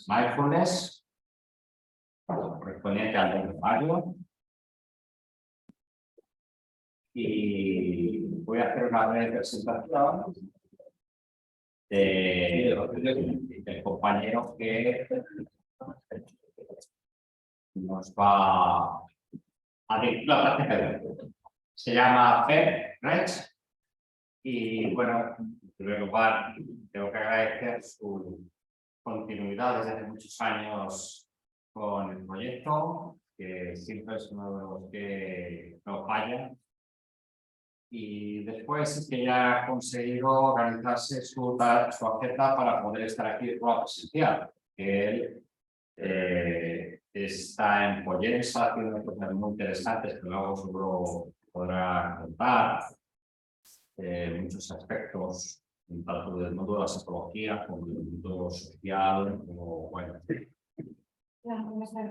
mindfulness, correspondiente al mes de mayo. Y voy a hacer una breve presentación del compañero que nos va a decir la práctica de hoy. Se llama Pep Reich y, bueno, en primer lugar, tengo que agradecer su continuidad desde hace muchos años con el proyecto, que siempre es uno de los que no falla. Y después es que ya ha conseguido organizarse su agenda para poder estar aquí de forma presencial. Él está en Pollensa haciendo cosas muy interesantes que luego seguro podrá contar. Muchos aspectos, tanto del mundo de la psicología como del mundo social, como bueno.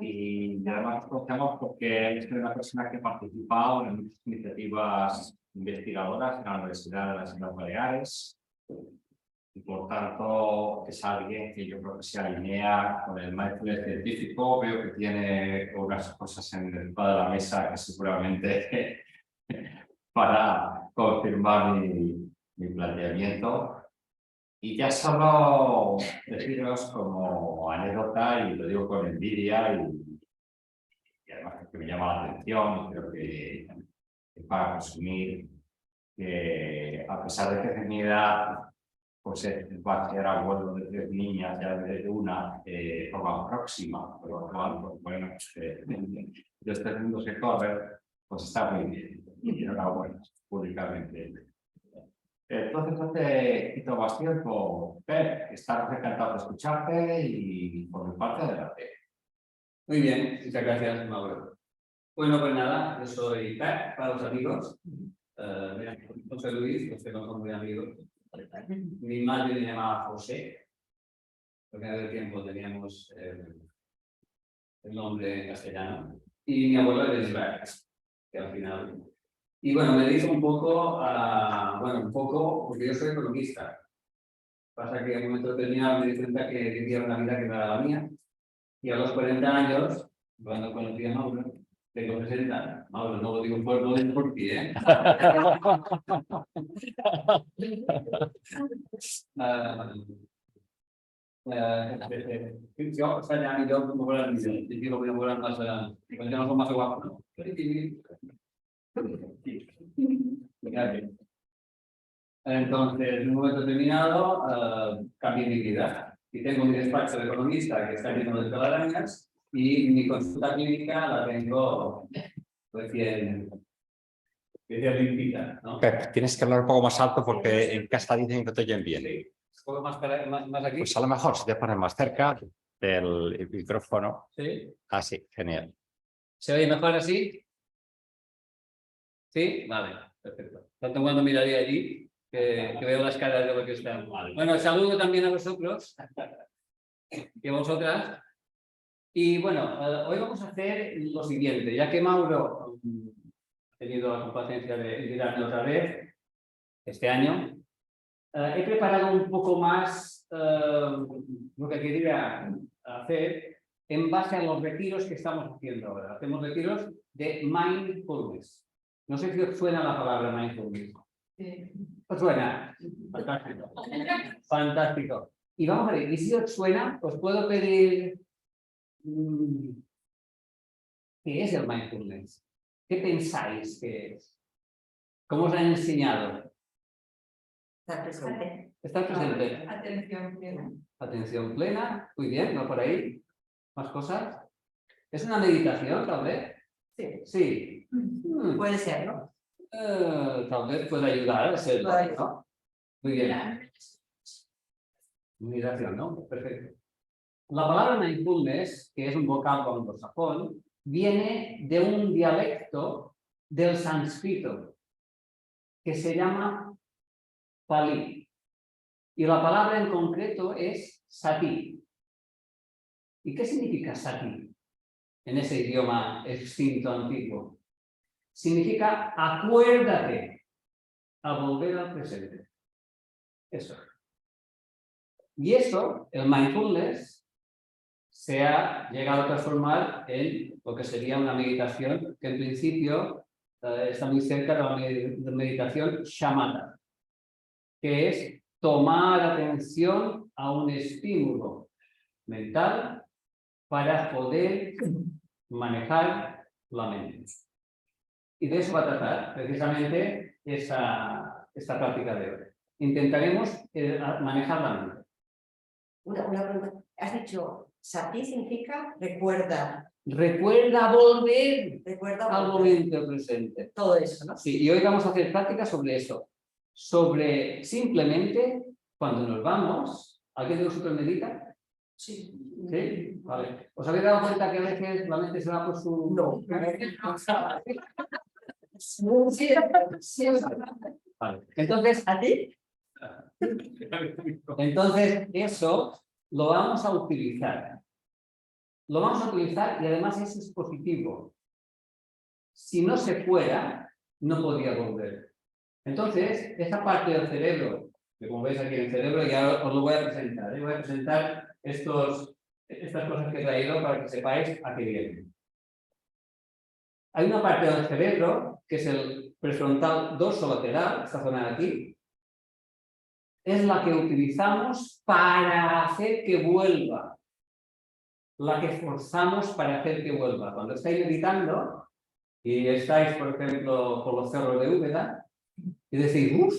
Y además conocemos porque es una persona que ha participado en muchas iniciativas investigadoras en la Universidad de las Islas Baleares y por tanto es alguien que yo creo que se alinea con el mindfulness científico. Veo que tiene unas cosas en el lado de la mesa que seguramente para confirmar mi planteamiento. Y ya solo deciros como anécdota, y lo digo con envidia, y además que me llama la atención, y creo que para presumir que a pesar de que en mi edad pues va a ser abuelo de 3 niñas, ya de una de forma próxima, pero bueno, yo este mundo se corre, pues está muy bien, y enhorabuena públicamente. Entonces no te quito más tiempo. Pep, estamos encantados de escucharte y por mi parte adelante. Muy bien, muchas gracias, Mauro. Bueno, pues nada, yo soy Pep, para los amigos. José Luis, los que no son muy amigos. Mi madre me llamaba José, porque en aquel tiempo teníamos el nombre en castellano. Y mi abuelo es Isbert, que al final... Y bueno, me dedico un poco a... Bueno, un poco, porque yo soy economista. Pasa que en un momento determinado me di cuenta que vivía una vida que no era la mía. Y a los 40 años, cuando conocí a Mauro, tengo 60. Mauro, no lo digo por ti, ¿eh? Yo saya millor que m'agrada millor. I dic que m'agrada massa... Quan ja no som massa guapos, no? Entonces, en un momento determinado, cambié mi vida. Y tengo mi despacho de economista que está lleno de telarañas y mi consulta clínica la tengo recién limpita, ¿no? Pep, tienes que hablar un poco más alto porque en casa dicen que no te oyen bien. Sí. ¿Un poco más aquí? Pues a lo mejor si te pones más cerca del micrófono. Sí. Ah, sí, genial. ¿Se oye mejor así? ¿Sí? Vale, perfecto. Tanto cuando miraría allí que veo las caras de lo que están. Bueno, saludo también a vosotros y a vosotras. Y bueno, hoy vamos a hacer lo siguiente, ya que Mauro ha tenido la complacencia de invitarme otra vez este año, he preparado un poco más lo que quería hacer en base a los retiros que estamos haciendo ahora. Hacemos retiros de mindfulness. No sé si os suena la palabra mindfulness. Sí. ¿Os suena? Fantástico. Fantástico. Y vamos a ver, y si os suena, os puedo pedir... ¿Qué es el mindfulness? ¿Qué pensáis que es? ¿Cómo os han enseñado? Estar presente. Estar presente. Atención plena. Atención plena. Muy bien, ¿no por ahí? ¿Más cosas? ¿Es una meditación, tal vez? Sí. Sí. Puede ser, ¿no? Tal vez puede ayudar a ser, ¿no? Muy bien. Meditación, ¿no? Perfecto. La palabra mindfulness, que es un vocablo anglosajón, viene de un dialecto del sánscrito que se llama Pali. Y la palabra en concreto es sati. ¿Y qué significa sati en ese idioma extinto antiguo? Significa acuérdate a volver al presente. Eso. Y eso, el mindfulness, se ha llegado a transformar en lo que sería una meditación que en principio está muy cerca de la meditación shamatha, que es tomar atención a un estímulo mental para poder manejar la mente. Y de eso va a tratar precisamente esta práctica de hoy. Intentaremos manejar la mente. Una pregunta. Has dicho, sati significa recuerda. Recuerda volver Recuerda al volver. momento presente. Todo eso, ¿no? Sí, y hoy vamos a hacer prácticas sobre eso. Sobre simplemente cuando nos vamos, ¿alguien de vosotros medita? Sí. ¿Sí? Vale. ¿Os habéis dado cuenta que a veces la mente se va por su... No. Vale. Entonces, ¿A ti? entonces, eso lo vamos a utilizar. Lo vamos a utilizar y además eso es positivo. Si no se fuera, no podría volver. Entonces, esa parte del cerebro, que como veis aquí en el cerebro, ya os lo voy a presentar. Voy a presentar estas cosas que he traído para que sepáis a qué vienen. Hay una parte del cerebro, que es el prefrontal dorsolateral, esta zona de aquí, es la que utilizamos para hacer que vuelva. La que forzamos para hacer que vuelva. Cuando estáis meditando y estáis, por ejemplo, por los cerros de Úbeda, y decís, uff,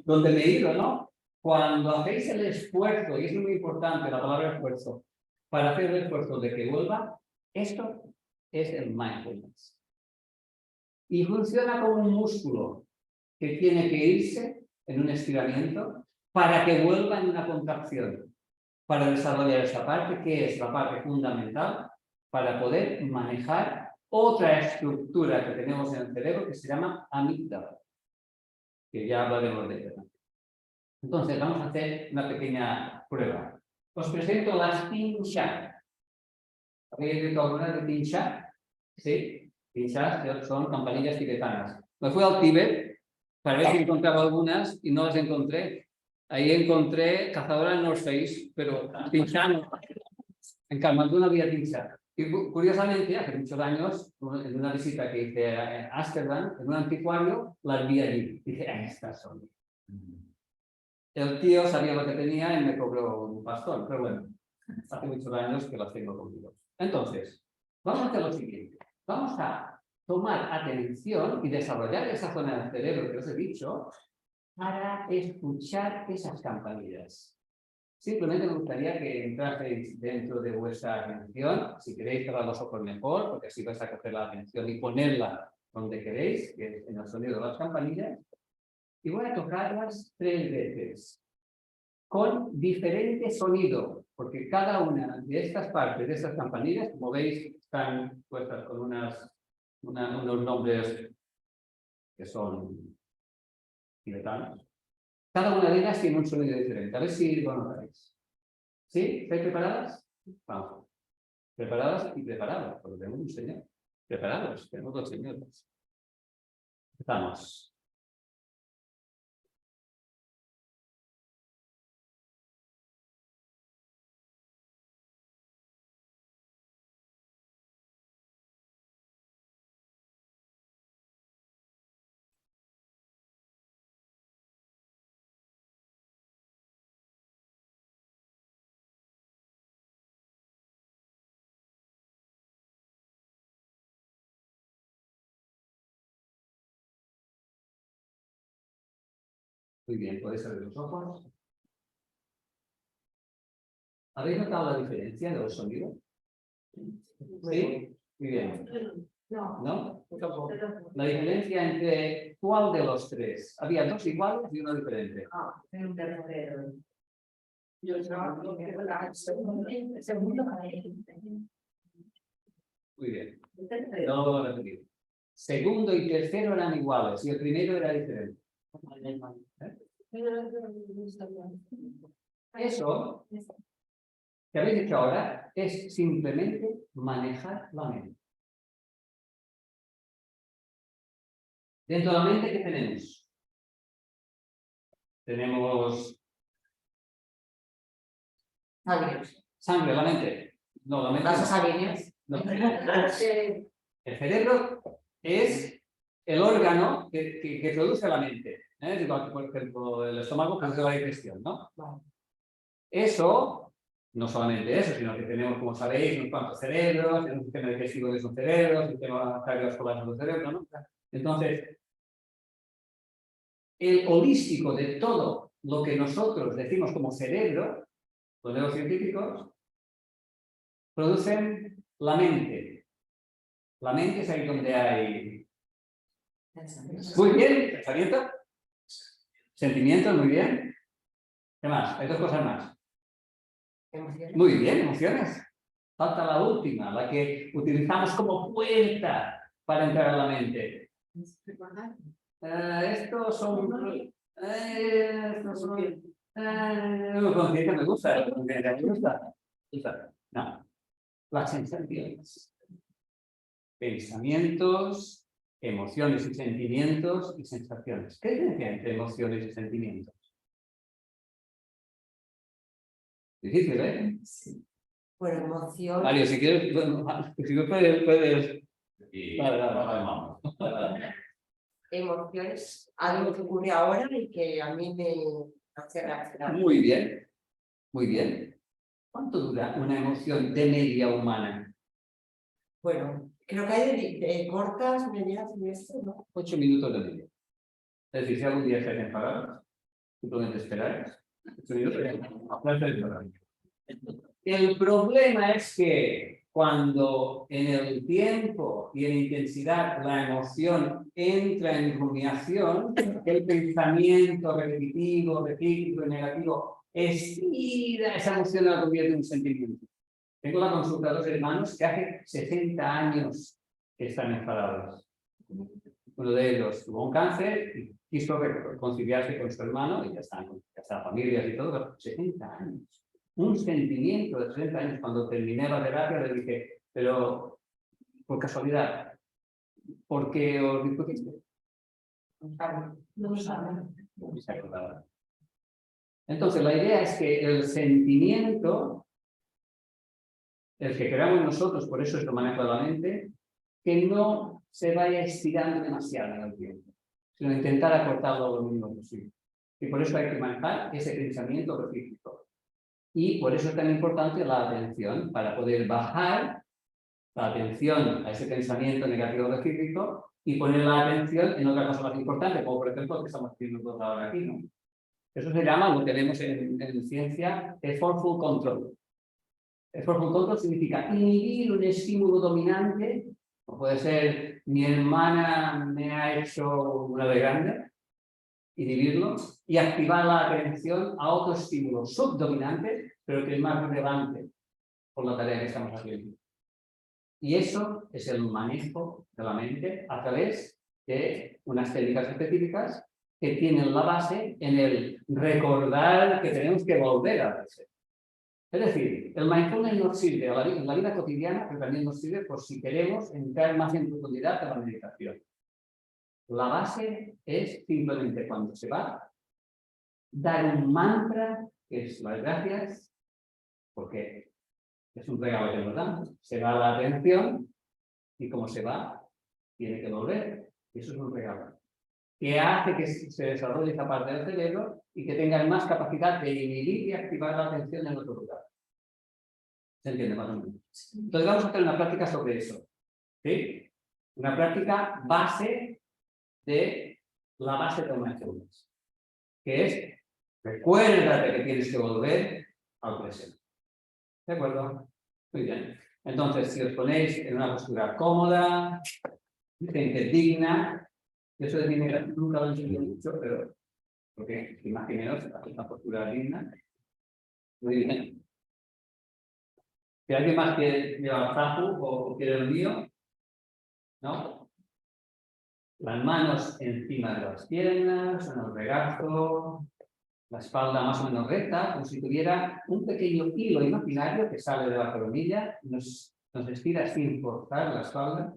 ¿dónde me he ido, no? Cuando hacéis el esfuerzo, y es muy importante la palabra esfuerzo, para hacer el esfuerzo de que vuelva, esto es el mindfulness. Y funciona como un músculo que tiene que irse en un estiramiento para que vuelva en una contracción, para desarrollar esta parte, que es la parte fundamental para poder manejar otra estructura que tenemos en el cerebro que se llama amígdala, que ya hablaremos de ella. Entonces, vamos a hacer una pequeña prueba. Os presento las Tinsha. ¿Habéis visto alguna de Tinsha? Sí, Tinsha son campanillas tibetanas. Me fui al Tíbet para ver si encontraba algunas y no las encontré. Ahí encontré cazadora North Face, pero Tinsha no. En Kathmandú no había Tinsha. Y curiosamente, hace muchos años, en una visita que hice a Ámsterdam, en un anticuario, las vi allí. Dije, estas son. El tío sabía lo que tenía y me cobró un pastón, pero bueno, hace muchos años que las tengo conmigo. Entonces, vamos a hacer lo siguiente. Vamos a tomar atención y desarrollar esa zona del cerebro que os he dicho para escuchar esas campanillas. Simplemente me gustaría que entraseis dentro de vuestra atención. Si queréis cerrar los ojos mejor, porque así vais a coger la atención y ponerla donde queréis, que es en el sonido de las campanillas. Y voy a tocarlas 3 veces, con diferente sonido, porque cada una de estas partes, de estas campanillas, como veis, están puestas con unos nombres que son tibetanos. Cada una de ellas tiene un sonido diferente. A ver si lo notáis. ¿Sí? ¿Estáis preparadas? Vamos. ¿Preparadas y preparados? Porque tenemos un señor. ¿Preparados? Tenemos 2 señores. Empezamos. Muy bien, podéis abrir los ojos. ¿Habéis notado la diferencia de los sonidos? ¿Sí? Muy bien. ¿No? La diferencia entre ¿cuál de los 3? Había 2 iguales y uno diferente. Un tercero. Yo Muy bien. No lo voy a repetir. Segundo y tercero eran iguales y el primero era diferente. Eso que habéis hecho ahora es simplemente manejar la mente. Dentro de la mente, ¿qué tenemos? Tenemos sangre, la mente. No, la mente ¿Vas a no. sanguíneos? No. El cerebro es el órgano que produce la mente. Igual que, por ejemplo, el estómago produce la digestión, ¿no? Vale. Eso, no solamente eso, sino que tenemos, como sabéis, unos cuantos cerebros, tenemos un sistema digestivo de un cerebro, un sistema cardiovascular de un cerebro, ¿no? Entonces, el holístico de todo lo que nosotros decimos como cerebro, los neurocientíficos, producen la mente. La mente es ahí donde hay... Muy bien, pensamiento. Sentimientos, muy bien. ¿Qué más? Hay dos cosas más. Emociones. Muy bien, emociones. Falta la última, la que utilizamos como puerta para entrar a la mente. Estos son... conciencia me gusta. Me gusta. No. Las sensaciones. Pensamientos, emociones y sentimientos y sensaciones. ¿Qué diferencia entre emociones y sentimientos? Difícil, ¿eh? Sí. Bueno, emoción. Mario, si quieres, bueno, si no puedes... Y Vale, vale, vamos. Emociones, algo que ocurre ahora y que a mí me hace reaccionar. Muy bien, muy bien. ¿Cuánto dura una emoción de media humana? Bueno, creo que hay de cortas, medianas y esto, ¿no? 8 minutos de media. Es decir, si algún día estáis enfadados, simplemente esperáis. 8 minutos ya estáis enfadados. El problema es que cuando en el tiempo y en intensidad la emoción entra en rumiación, el pensamiento repetitivo, cíclico y negativo estira esa emoción a la convierte en un sentimiento. Tengo la consulta de dos hermanos que hace 60 años que están enfadados. Uno de ellos tuvo un cáncer y quiso reconciliarse con su hermano y ya están familias y todo, pero 60 años. Un sentimiento de 60 años. Cuando terminé la terapia le dije, pero por casualidad, ¿por qué os discutiste? No saben. Y se acordaba. Entonces, la idea es que el sentimiento, el que creamos nosotros, por eso es lo manejo de la mente, que no se vaya estirando demasiado en el tiempo, sino intentar acortarlo lo mínimo posible. Y por eso hay que manejar ese pensamiento recíclico. Y por eso es tan importante la atención, para poder bajar la atención a ese pensamiento negativo recíclico y poner la atención en otra cosa más importante, como por ejemplo lo que estamos haciendo todos ahora aquí, ¿no? Eso se llama, lo que vemos en ciencia, effortful control. Effortful control significa inhibir un estímulo dominante, o puede ser mi hermana me ha hecho una de grande, inhibirlo, y activar la atención a otro estímulo subdominante, pero que es más relevante por la tarea que estamos haciendo. Y eso es el manejo de la mente a través de unas técnicas específicas que tienen la base en el recordar que tenemos que volver a hacer. Es decir, el mindfulness nos sirve en la vida cotidiana, pero también nos sirve por si queremos entrar más en profundidad en la meditación. La base es simplemente cuando se va, dar un mantra, que es las gracias, porque es un regalo que nos dan. Se va la atención y como se va, tiene que volver. Y eso es un regalo que hace que se desarrolle esa parte del cerebro y que tengan más capacidad de inhibir y activar la atención en otro lugar. ¿Se entiende más o menos? Entonces vamos a hacer una práctica sobre eso. ¿Sí? Una práctica base de la base de mindfulness, que es recuérdate que tienes que volver al presente. ¿De acuerdo? Muy bien. Entonces, si os ponéis en una postura cómoda, gente digna, eso de dinero nunca lo he enseñado mucho, pero porque imaginaos una postura digna. Muy bien. Si alguien más quiere llevar el zafu o quiere el mío, ¿no? Las manos encima de las piernas, en el regazo, la espalda más o menos recta, como si tuviera un pequeño hilo imaginario que sale de la coronilla, nos estira sin forzar la espalda.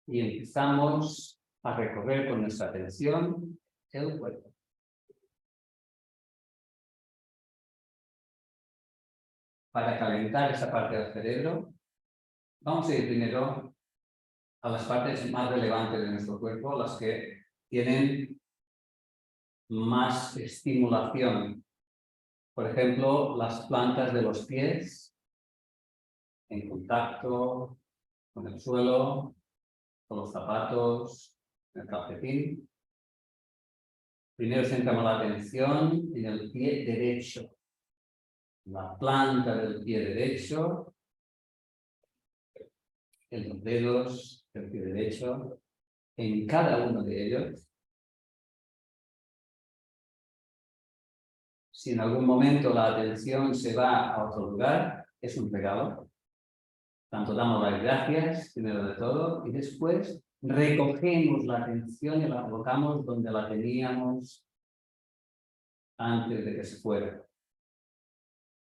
Y empezamos a recorrer con nuestra atención el cuerpo. para calentar esa parte del cerebro, vamos a ir primero a las partes más relevantes de nuestro cuerpo, las que tienen más estimulación. Por ejemplo, las plantas de los pies en contacto con el suelo, con los zapatos, el calcetín. Primero centramos la atención en el pie derecho, la planta del pie derecho, en los dedos del pie derecho, en cada uno de ellos. Si en algún momento la atención se va a otro lugar, es un regalo. Tanto damos las gracias, primero de todo, y después recogemos la atención y la colocamos donde la teníamos antes de que se fuera.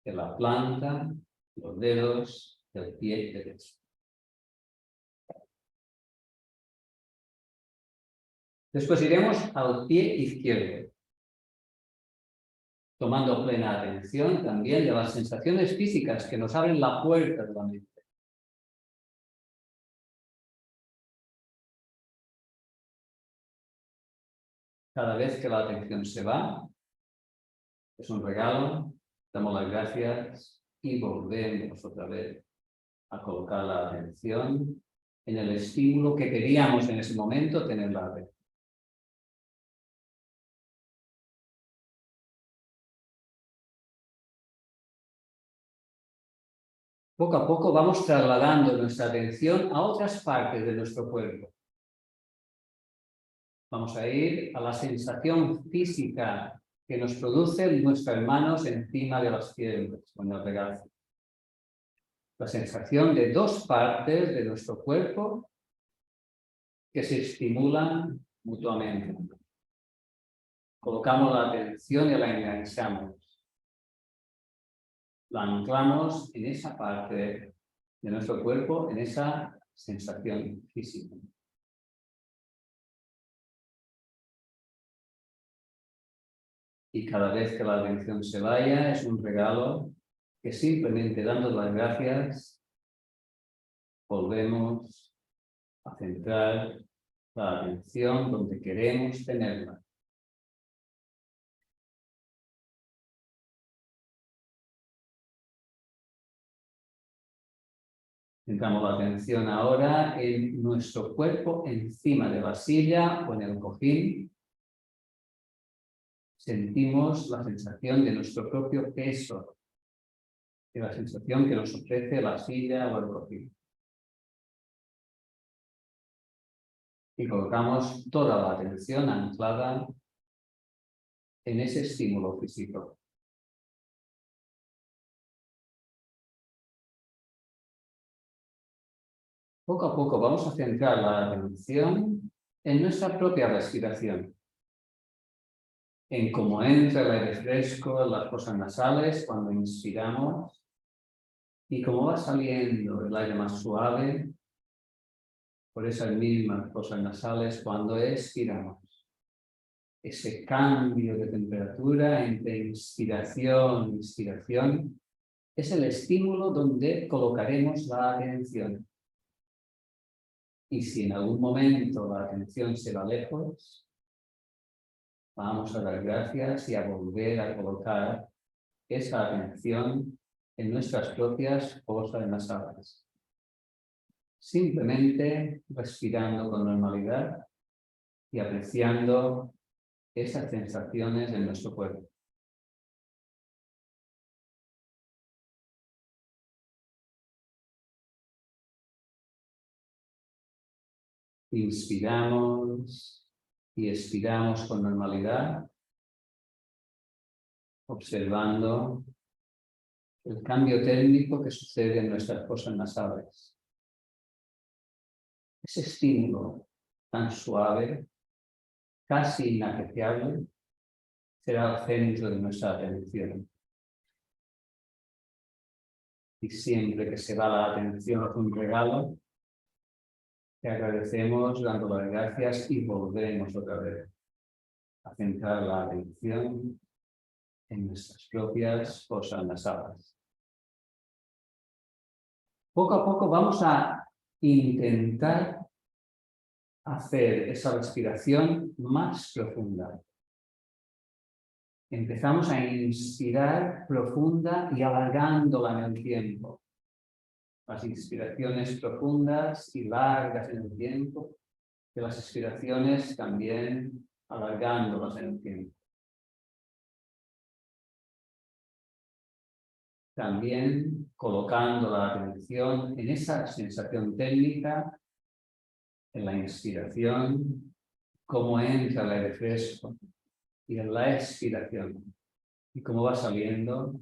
En la planta, los dedos del pie derecho. Después iremos al pie izquierdo, tomando plena atención también de las sensaciones físicas que nos abren la puerta de la mente. Cada vez que la atención se va, es un regalo, damos las gracias y volvemos otra vez a colocar la atención en el estímulo que queríamos en ese momento tener la atención. Poco a poco vamos trasladando nuestra atención a otras partes de nuestro cuerpo. Vamos a ir a la sensación física que nos producen nuestras manos encima de las piernas, con el regazo. La sensación de dos partes de nuestro cuerpo que se estimulan mutuamente. Colocamos la atención y la enganchamos. La anclamos en esa parte de nuestro cuerpo, en esa sensación física. Y cada vez que la atención se vaya, es un regalo que simplemente dando las gracias, volvemos a centrar la atención donde queremos tenerla. Centramos la atención ahora en nuestro cuerpo encima de la silla o en el cojín. Sentimos la sensación de nuestro propio peso, de la sensación que nos ofrece la silla o el cojín. Y colocamos toda la atención anclada en ese estímulo físico. Poco a poco vamos a centrar la atención en nuestra propia respiración, en cómo entra el aire fresco en las fosas nasales cuando inspiramos y cómo va saliendo el aire más suave por esas mismas fosas nasales cuando expiramos. Ese cambio de temperatura entre inspiración y expiración es el estímulo donde colocaremos la atención. Y si en algún momento la atención se va lejos, vamos a dar gracias y a volver a colocar esa atención en nuestras propias fosas nasales. Simplemente respirando con normalidad y apreciando esas sensaciones en nuestro cuerpo. Inspiramos y expiramos con normalidad, observando el cambio térmico que sucede en nuestras fosas nasales. Ese estímulo tan suave, casi inapreciable, será el centro de nuestra atención. Y siempre que se va la atención es un regalo, te agradecemos dando las gracias y volvemos otra vez a centrar la atención en nuestras propias fosas nasales. Poco a poco vamos a intentar hacer esa respiración más profunda. Empezamos a inspirar profunda y alargándola en el tiempo. Las inspiraciones profundas y largas en el tiempo, y las expiraciones también alargándolas en el tiempo. También colocando la atención en esa sensación técnica, en la inspiración, cómo entra el aire fresco, y en la expiración, y cómo va saliendo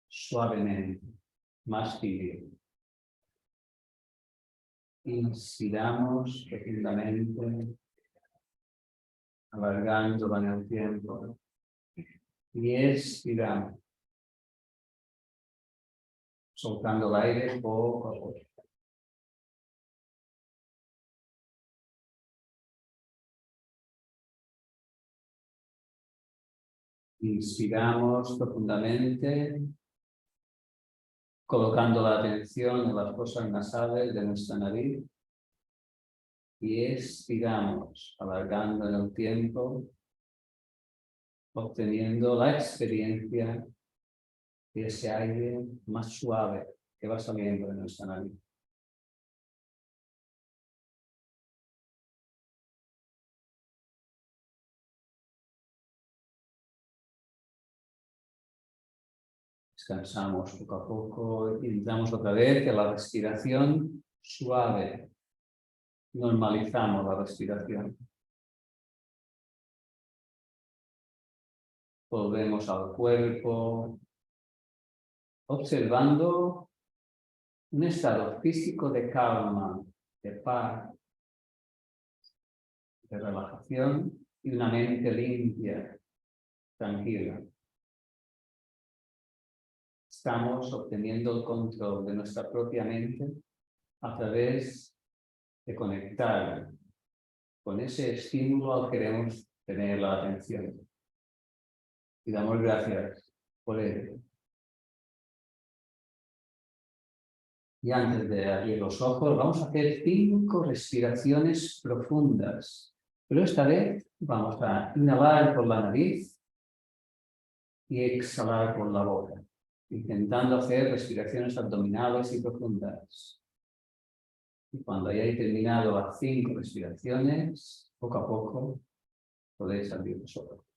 suavemente, más tibio. Inspiramos profundamente, alargándola en el tiempo, y expiramos, soltando el aire poco a poco. Inspiramos profundamente, colocando la atención en las fosas nasales de nuestra nariz, y expiramos, alargando en el tiempo, obteniendo la experiencia de ese aire más suave que va saliendo de nuestra nariz. Descansamos poco a poco y entramos otra vez a la respiración suave. Normalizamos la respiración. Volvemos al cuerpo, observando un estado físico de calma, de paz, de relajación y una mente limpia, tranquila. Estamos obteniendo el control de nuestra propia mente a través de conectar con ese estímulo al que queremos tener la atención. Y damos gracias por ello. Y antes de abrir los ojos, vamos a hacer 5 respiraciones profundas. Pero esta vez vamos a inhalar por la nariz y exhalar por la boca, intentando hacer respiraciones abdominales y profundas. Y cuando hayáis terminado las 5 respiraciones, poco a poco podéis abrir los ojos.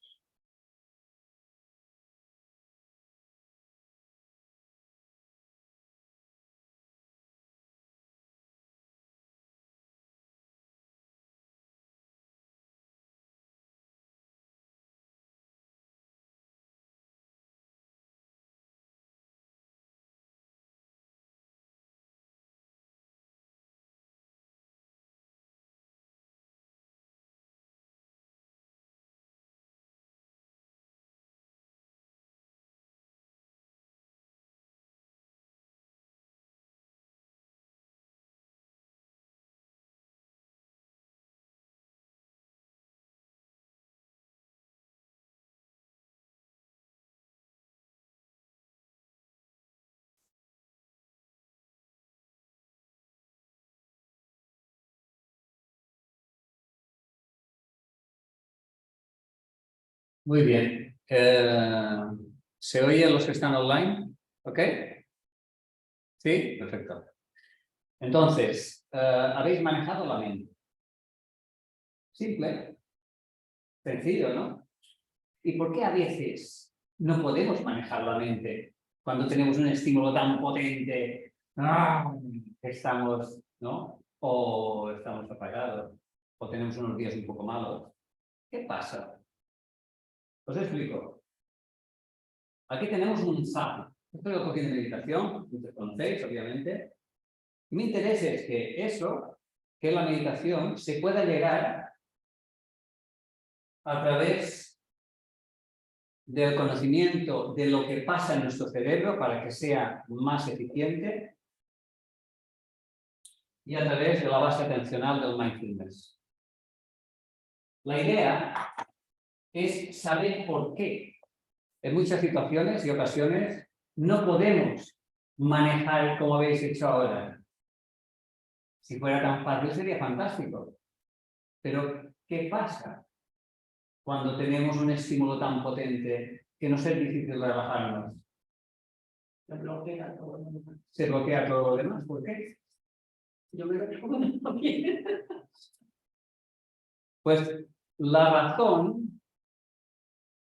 Muy bien. ¿Se oyen los que están online? ¿Ok? ¿Sí? Perfecto. Entonces, habéis manejado la mente. Simple. Sencillo, ¿no? ¿Y por qué a veces no podemos manejar la mente cuando tenemos un estímulo tan potente? Estamos, ¿no? O estamos apagados, o tenemos unos días un poco malos. ¿Qué pasa? Os explico. Aquí tenemos un zap. Esto lo cogí de meditación, ustedes conocéis, obviamente. Mi interés es que la meditación se pueda llegar a través del conocimiento de lo que pasa en nuestro cerebro para que sea más eficiente y a través de la base atencional del mindfulness. La idea es saber por qué. En muchas situaciones y ocasiones no podemos manejar como habéis hecho ahora. Si fuera tan fácil sería fantástico. Pero, ¿qué pasa cuando tenemos un estímulo tan potente que nos es difícil relajarnos? Lo bloquea todo lo demás. Se bloquea todo lo demás. ¿Por qué? Yo creo que como no quiere. Pues la razón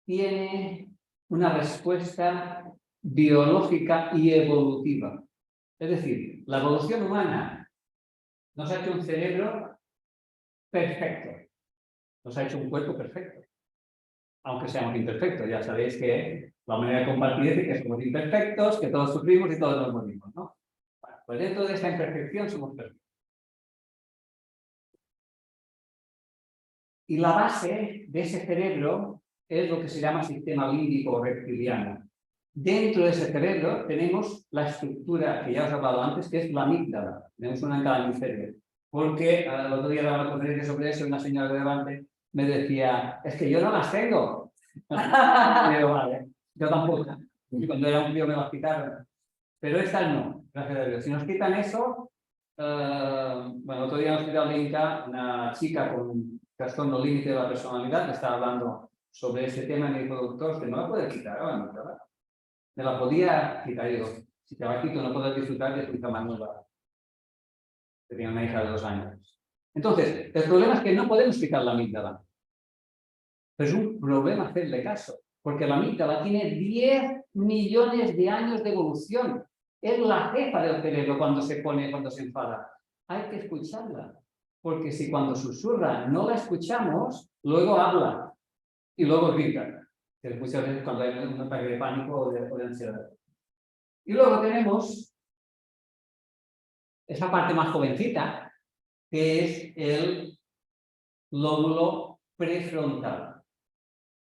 tiene una respuesta biológica y evolutiva. Es decir, la evolución humana nos ha hecho un cerebro perfecto, nos ha hecho un cuerpo perfecto, aunque seamos imperfectos. Ya sabéis que la manera de compartir es que somos imperfectos, que todos sufrimos y todos nos morimos, ¿no? Bueno, pues dentro de esta imperfección somos perfectos. Y la base de ese cerebro es lo que se llama sistema límbico reptiliano. Dentro de ese cerebro tenemos la estructura que ya os he hablado antes, que es la amígdala. Tenemos una en cada hemisferio. Porque el otro día daba una conferencia sobre eso y una señora de delante me decía, es que yo no las tengo. Y digo, vale, yo tampoco. Y cuando era un crío me las quitaron. Pero estas no, gracias a Dios. Si nos quitan eso, bueno, otro día nos quitó de Inca una chica con trastorno límite de la personalidad que estaba hablando sobre ese tema y me dijo, doctor, usted no la puede quitar ahora, ¿no? Me la podía quitar. Y digo, si te la quito no puedes disfrutar de tu hija más nueva. Tenía una hija de 2 años. Entonces, el problema es que no podemos quitar la amígdala. Pero es un problema hacerle caso, porque la amígdala tiene 10 millones de años de evolución. Es la jefa del cerebro cuando se enfada. Hay que escucharla, porque si cuando susurra no la escuchamos, luego habla y luego grita. Que muchas veces cuando hay un ataque de pánico o de ansiedad. Y luego tenemos esa parte más jovencita, que es el lóbulo prefrontal,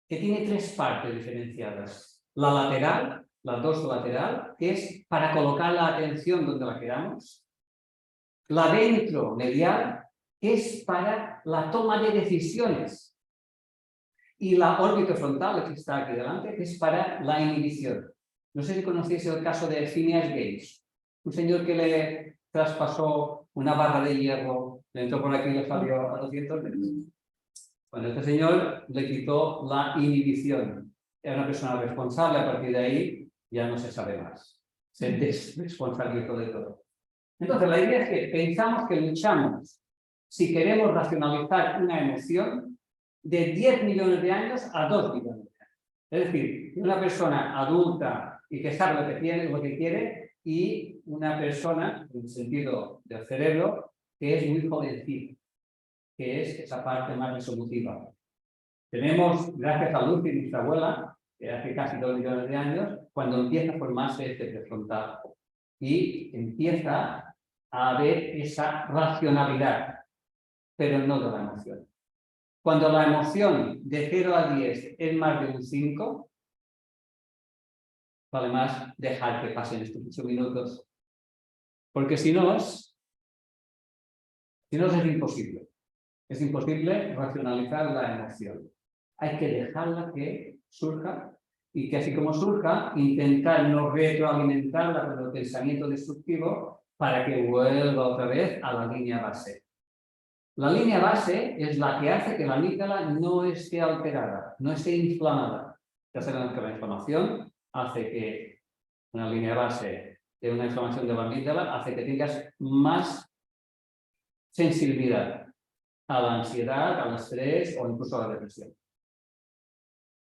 que tiene 3 partes diferenciadas. La lateral, la dorsolateral, que es para colocar la atención donde la queramos. La ventromedial, que es para la toma de decisiones. Y la orbitofrontal, que está aquí delante, que es para la inhibición. No sé si conocéis el caso de Phineas Gage, un señor que le traspasó una barra de hierro, le entró por aquí y le salió a 200 metros. Bueno, este señor le quitó la inhibición. Era una persona responsable, a partir de ahí ya no se sabe más. Se desresponsabilizó de todo. Entonces, la idea es que pensamos que luchamos, si queremos racionalizar una emoción, de 10 millones de años a 2 millones de años. Es decir, una persona adulta y que sabe lo que quiere, y una persona, en el sentido del cerebro, que es muy jovencita, que es esa parte más resolutiva. Tenemos, gracias a Lucy, nuestra abuela, que hace casi 2 millones de años, cuando empieza a formarse este prefrontal y empieza a haber esa racionalidad, pero no de la emoción. Cuando la emoción de 0 a 10 es más de un 5, vale más dejar que pasen estos 8 minutos, porque si no es imposible. Es imposible racionalizar la emoción. Hay que dejarla que surja y que así como surja, intentar no retroalimentarla con el pensamiento destructivo para que vuelva otra vez a la línea base. La línea base es la que hace que la amígdala no esté alterada, no esté inflamada. Ya sabemos que la inflamación hace que una línea base de una inflamación de la amígdala hace que tengas más sensibilidad a la ansiedad, al estrés o incluso a la depresión.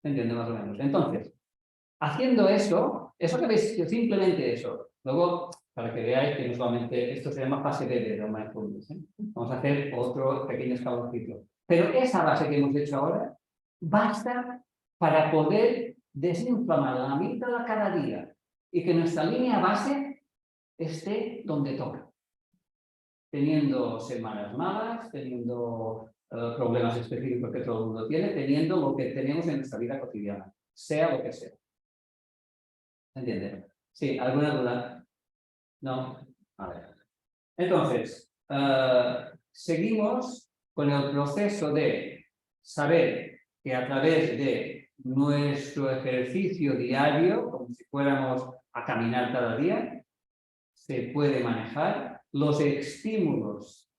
¿Se entiende más o menos? Entonces, haciendo eso que veis, simplemente eso. Luego, para que veáis que no solamente esto se llama fase bebé de mindfulness, ¿eh? Vamos a hacer otro pequeño escaloncito. Pero esa base que hemos hecho ahora basta para poder desinflamar la amígdala cada día y que nuestra línea base esté donde toca. Teniendo semanas malas, teniendo problemas específicos que todo el mundo tiene, teniendo lo que tenemos en nuestra vida cotidiana, sea lo que sea. ¿Se entiende? Sí, ¿alguna duda? No. A ver. Entonces, seguimos con el proceso de saber que a través de nuestro ejercicio diario, como si fuéramos a caminar cada día, se puede manejar los estímulos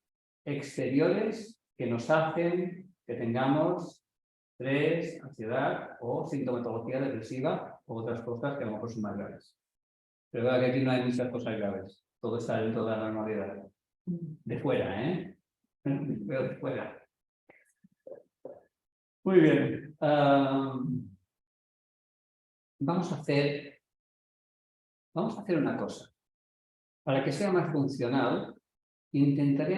exteriores que nos hacen que tengamos estrés, ansiedad o sintomatología depresiva o otras cosas que a lo mejor son más graves. Pero veo que aquí no hay muchas cosas graves. Todo está dentro de la normalidad. De fuera, ¿eh? Veo de fuera. Muy bien. Vamos a hacer una cosa. Para que sea más funcional, intentaré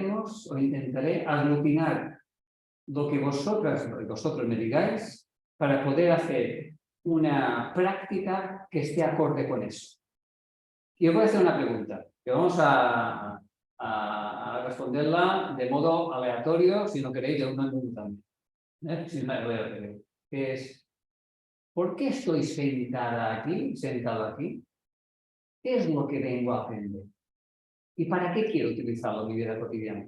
aglutinar lo que vosotras y vosotros me digáis para poder hacer una práctica que esté acorde con eso. Y os voy a hacer una pregunta, que vamos a responderla de modo aleatorio, si no queréis, de uno en uno también. Que es, ¿por qué estoy sentado aquí? ¿Qué es lo que vengo a aprender? ¿Y para qué quiero utilizarlo en mi vida cotidiana?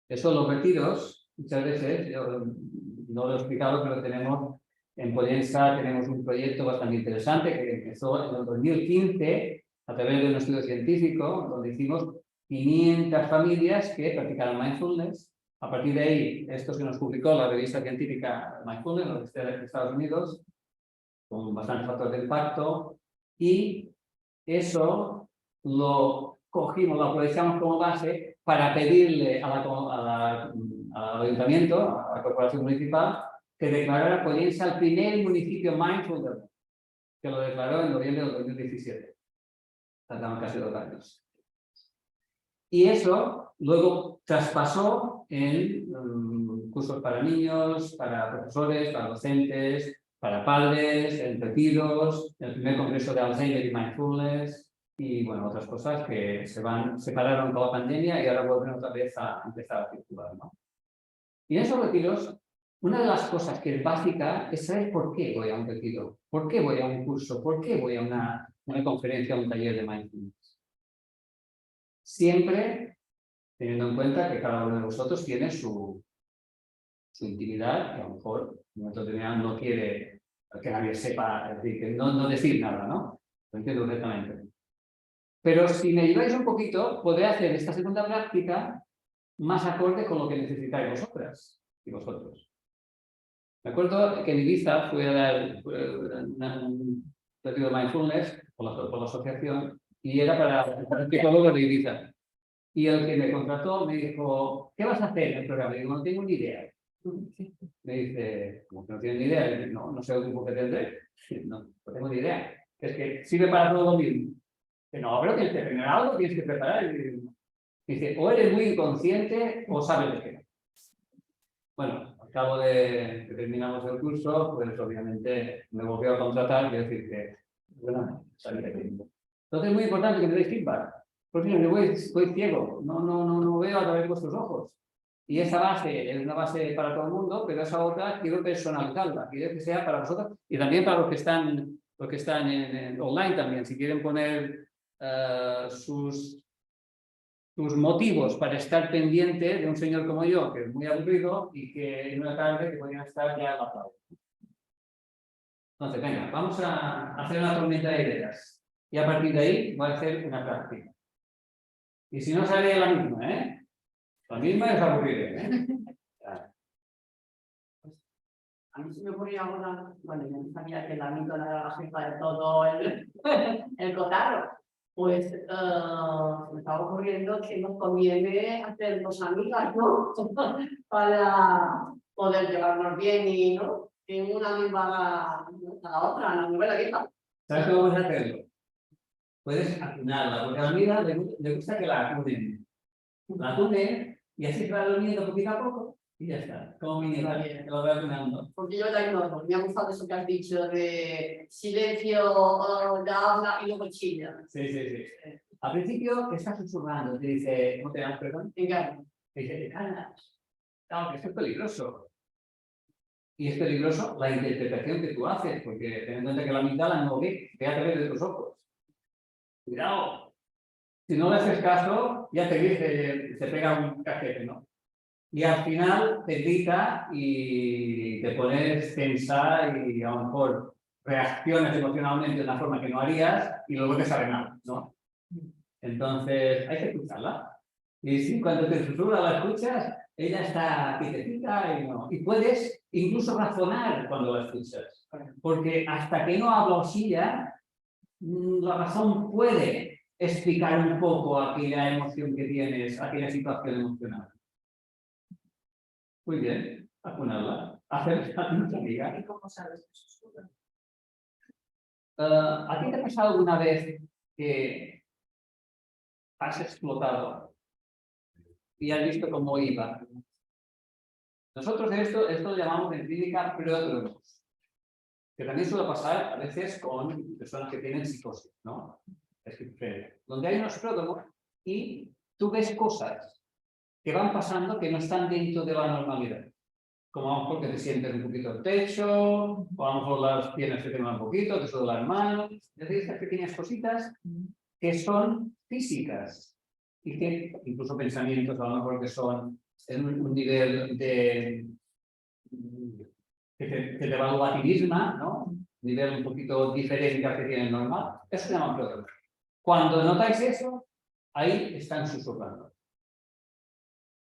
Eso, los retiros, muchas veces, yo no lo he explicado, pero tenemos en Pollensa tenemos un proyecto bastante interesante que empezó en el 2015 a través de un estudio científico donde hicimos 500 familias que practicaron mindfulness. A partir de ahí, esto se nos publicó en la revista científica Mindfulness de Estados Unidos, con bastantes factores de impacto, y eso lo cogimos, lo aprovechamos como base para pedirle al ayuntamiento, a la corporación municipal, que declarara Pollensa el primer municipio mindful del mundo, que lo declaró en noviembre del 2017. Tardaron casi 2 años. Y eso luego traspasó en cursos para niños, para profesores, para docentes, para padres, en retiros, el primer congreso de Alzheimer y Mindfulness, y bueno, otras cosas que separaron con la pandemia y ahora vuelven otra vez a empezar a circular, ¿no? Y en esos retiros, una de las cosas que es básica es saber por qué voy a un retiro, por qué voy a un curso, por qué voy a una conferencia, a un taller de mindfulness. Siempre teniendo en cuenta que cada uno de vosotros tiene su intimidad, que a lo mejor en un momento determinado no quiere que nadie sepa, es decir, que no decir nada, ¿no? Lo entiendo perfectamente. Pero si me ayudáis un poquito, podré hacer esta segunda práctica más acorde con lo que necesitáis vosotras y vosotros. Me acuerdo que en Ibiza fui a dar un retiro de mindfulness por la asociación y era para el psicólogo de Ibiza. Y el que me contrató me dijo, ¿qué vas a hacer en el programa? Y digo, no tengo ni idea. Me dice, ¿cómo que no tienes ni idea? No sé el tiempo que tendré. No tengo ni idea. Es que sirve para todo lo mismo. Dice, no, pero tienes que tener algo, tienes que preparar. Dice, o eres muy inconsciente o sabes de qué no. Bueno, al cabo de que terminamos el curso, pues obviamente me volvió a contratar y decir que, bueno, salí de aquí. Entonces es muy importante que me deis feedback. Porque yo voy ciego, no veo a través de vuestros ojos. Y esa base es una base para todo el mundo, pero esa otra quiero personalizarla, quiero que sea para vosotros y también para los que están en online también. Si quieren poner sus motivos para estar pendiente de un señor como yo, que es muy aburrido y que en una tarde que podrían estar ya en la playa. Entonces, venga, vamos a hacer una tormenta de ideas. Y a partir de ahí voy a hacer una práctica. Y si no sale la misma, ¿eh? La misma es aburrida, ¿eh? A mí se me ocurrió ahora, bueno, yo no sabía que la mito era la jefa de todo el cotarro. Pues se me estaba ocurriendo que nos conviene hacer dos amigas, ¿no? Para poder llevarnos bien y, ¿no? Que una misma a la otra, la novela vieja. ¿Sabes cómo vamos a hacerlo? Puedes acunarla, porque a la amiga le gusta que la acunen. La acunen y así se va durmiendo poquito a poco y ya está. Como minimal, que lo voy acunando. Porque yo también me ha gustado eso que has dicho de silencio, la habla y luego chilla. Sí. Al principio te estás susurrando, te dice, ¿cómo te llamas, perdón? Venga. Te dice, te callas. Claro, que esto es peligroso. Y es peligroso la interpretación que tú haces, porque ten en cuenta que la amígdala no ve a través de tus ojos. Cuidado. Si no le haces caso, ya te dice, te pega un cajete, ¿no? Y al final te grita y te pones tensa y a lo mejor reaccionas emocionalmente de una forma que no harías y luego te sale mal, ¿no? Entonces, hay que escucharla. Y si cuando te susurra la escuchas, ella está quietecita y puedes incluso razonar cuando la escuchas. Porque hasta que no habla Osilla, la razón puede explicar un poco aquella emoción que tienes, aquella situación emocional. Muy bien, acunarla, hacer mucha amiga. ¿Y cómo sabes que susurra? ¿A ti te ha pasado alguna vez que has explotado y has visto cómo iba? Nosotros esto lo llamamos en clínica pródromos, que también suele pasar a veces con personas que tienen psicosis, ¿no? Esquizofrenia, donde hay unos pródromos y tú ves cosas que van pasando que no están dentro de la normalidad. Como a lo mejor que te sientes un poquito el techo, o a lo mejor las piernas te temblan un poquito, te sudan las manos. Es decir, estas pequeñas cositas que son físicas y que incluso pensamientos a lo mejor que son en un nivel de que te evalúa a ti misma, ¿no? Un nivel un poquito diferente al que tiene normal. Eso se llama pródromo. Cuando notáis eso, ahí están susurrando.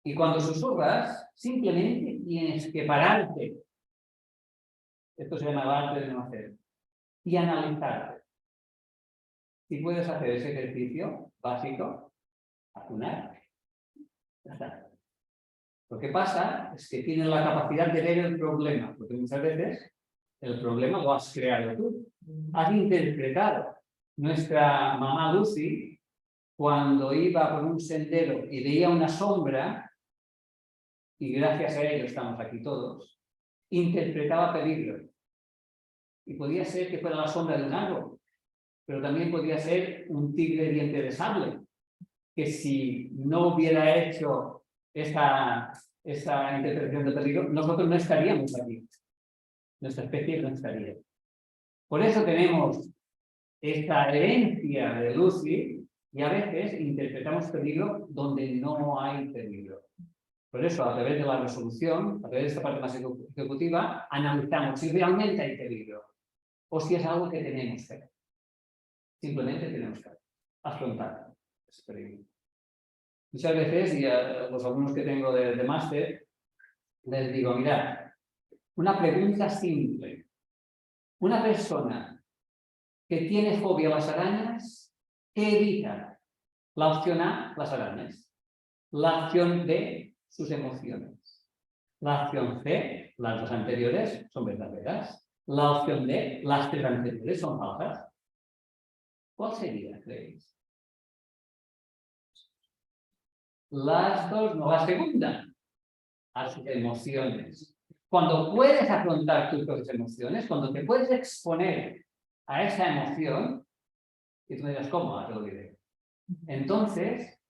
Y cuando susurras, simplemente tienes que pararte. Esto se llama el arte de no hacer. Y analizarte. Si puedes hacer ese ejercicio básico, acunar, ya está. Lo que pasa es que tienes la capacidad de ver el problema, porque muchas veces el problema lo has creado tú. Has interpretado. Nuestra mamá Lucy, cuando iba por un sendero y veía una sombra, y gracias a ello estamos aquí todos, interpretaba peligro. Y podía ser que fuera la sombra de un árbol, pero también podía ser un tigre diente de sable, que si no hubiera hecho esa interpretación de peligro, nosotros no estaríamos aquí. Nuestra especie no estaría. Por eso tenemos esta herencia de Lucy y a veces interpretamos peligro donde no hay peligro. Por eso, a través de la resolución, a través de esta parte más ejecutiva, analizamos si realmente hay peligro o si es algo que tenemos que hacer. Simplemente tenemos que afrontar ese peligro. Muchas veces, y a los alumnos que tengo de máster, les digo, mirad, una pregunta simple. Una persona que tiene fobia a las arañas, ¿qué evita? La opción A, las arañas. La opción B, sus emociones. La opción C, las dos anteriores, son verdaderas. La opción D, las tres anteriores son falsas. ¿Cuál sería, creéis? Las dos, no la segunda. A sus emociones. Cuando puedes afrontar tus propias emociones, cuando te puedes exponer a esa emoción, y tú me dirás, ¿cómo? Te lo diré. Entonces,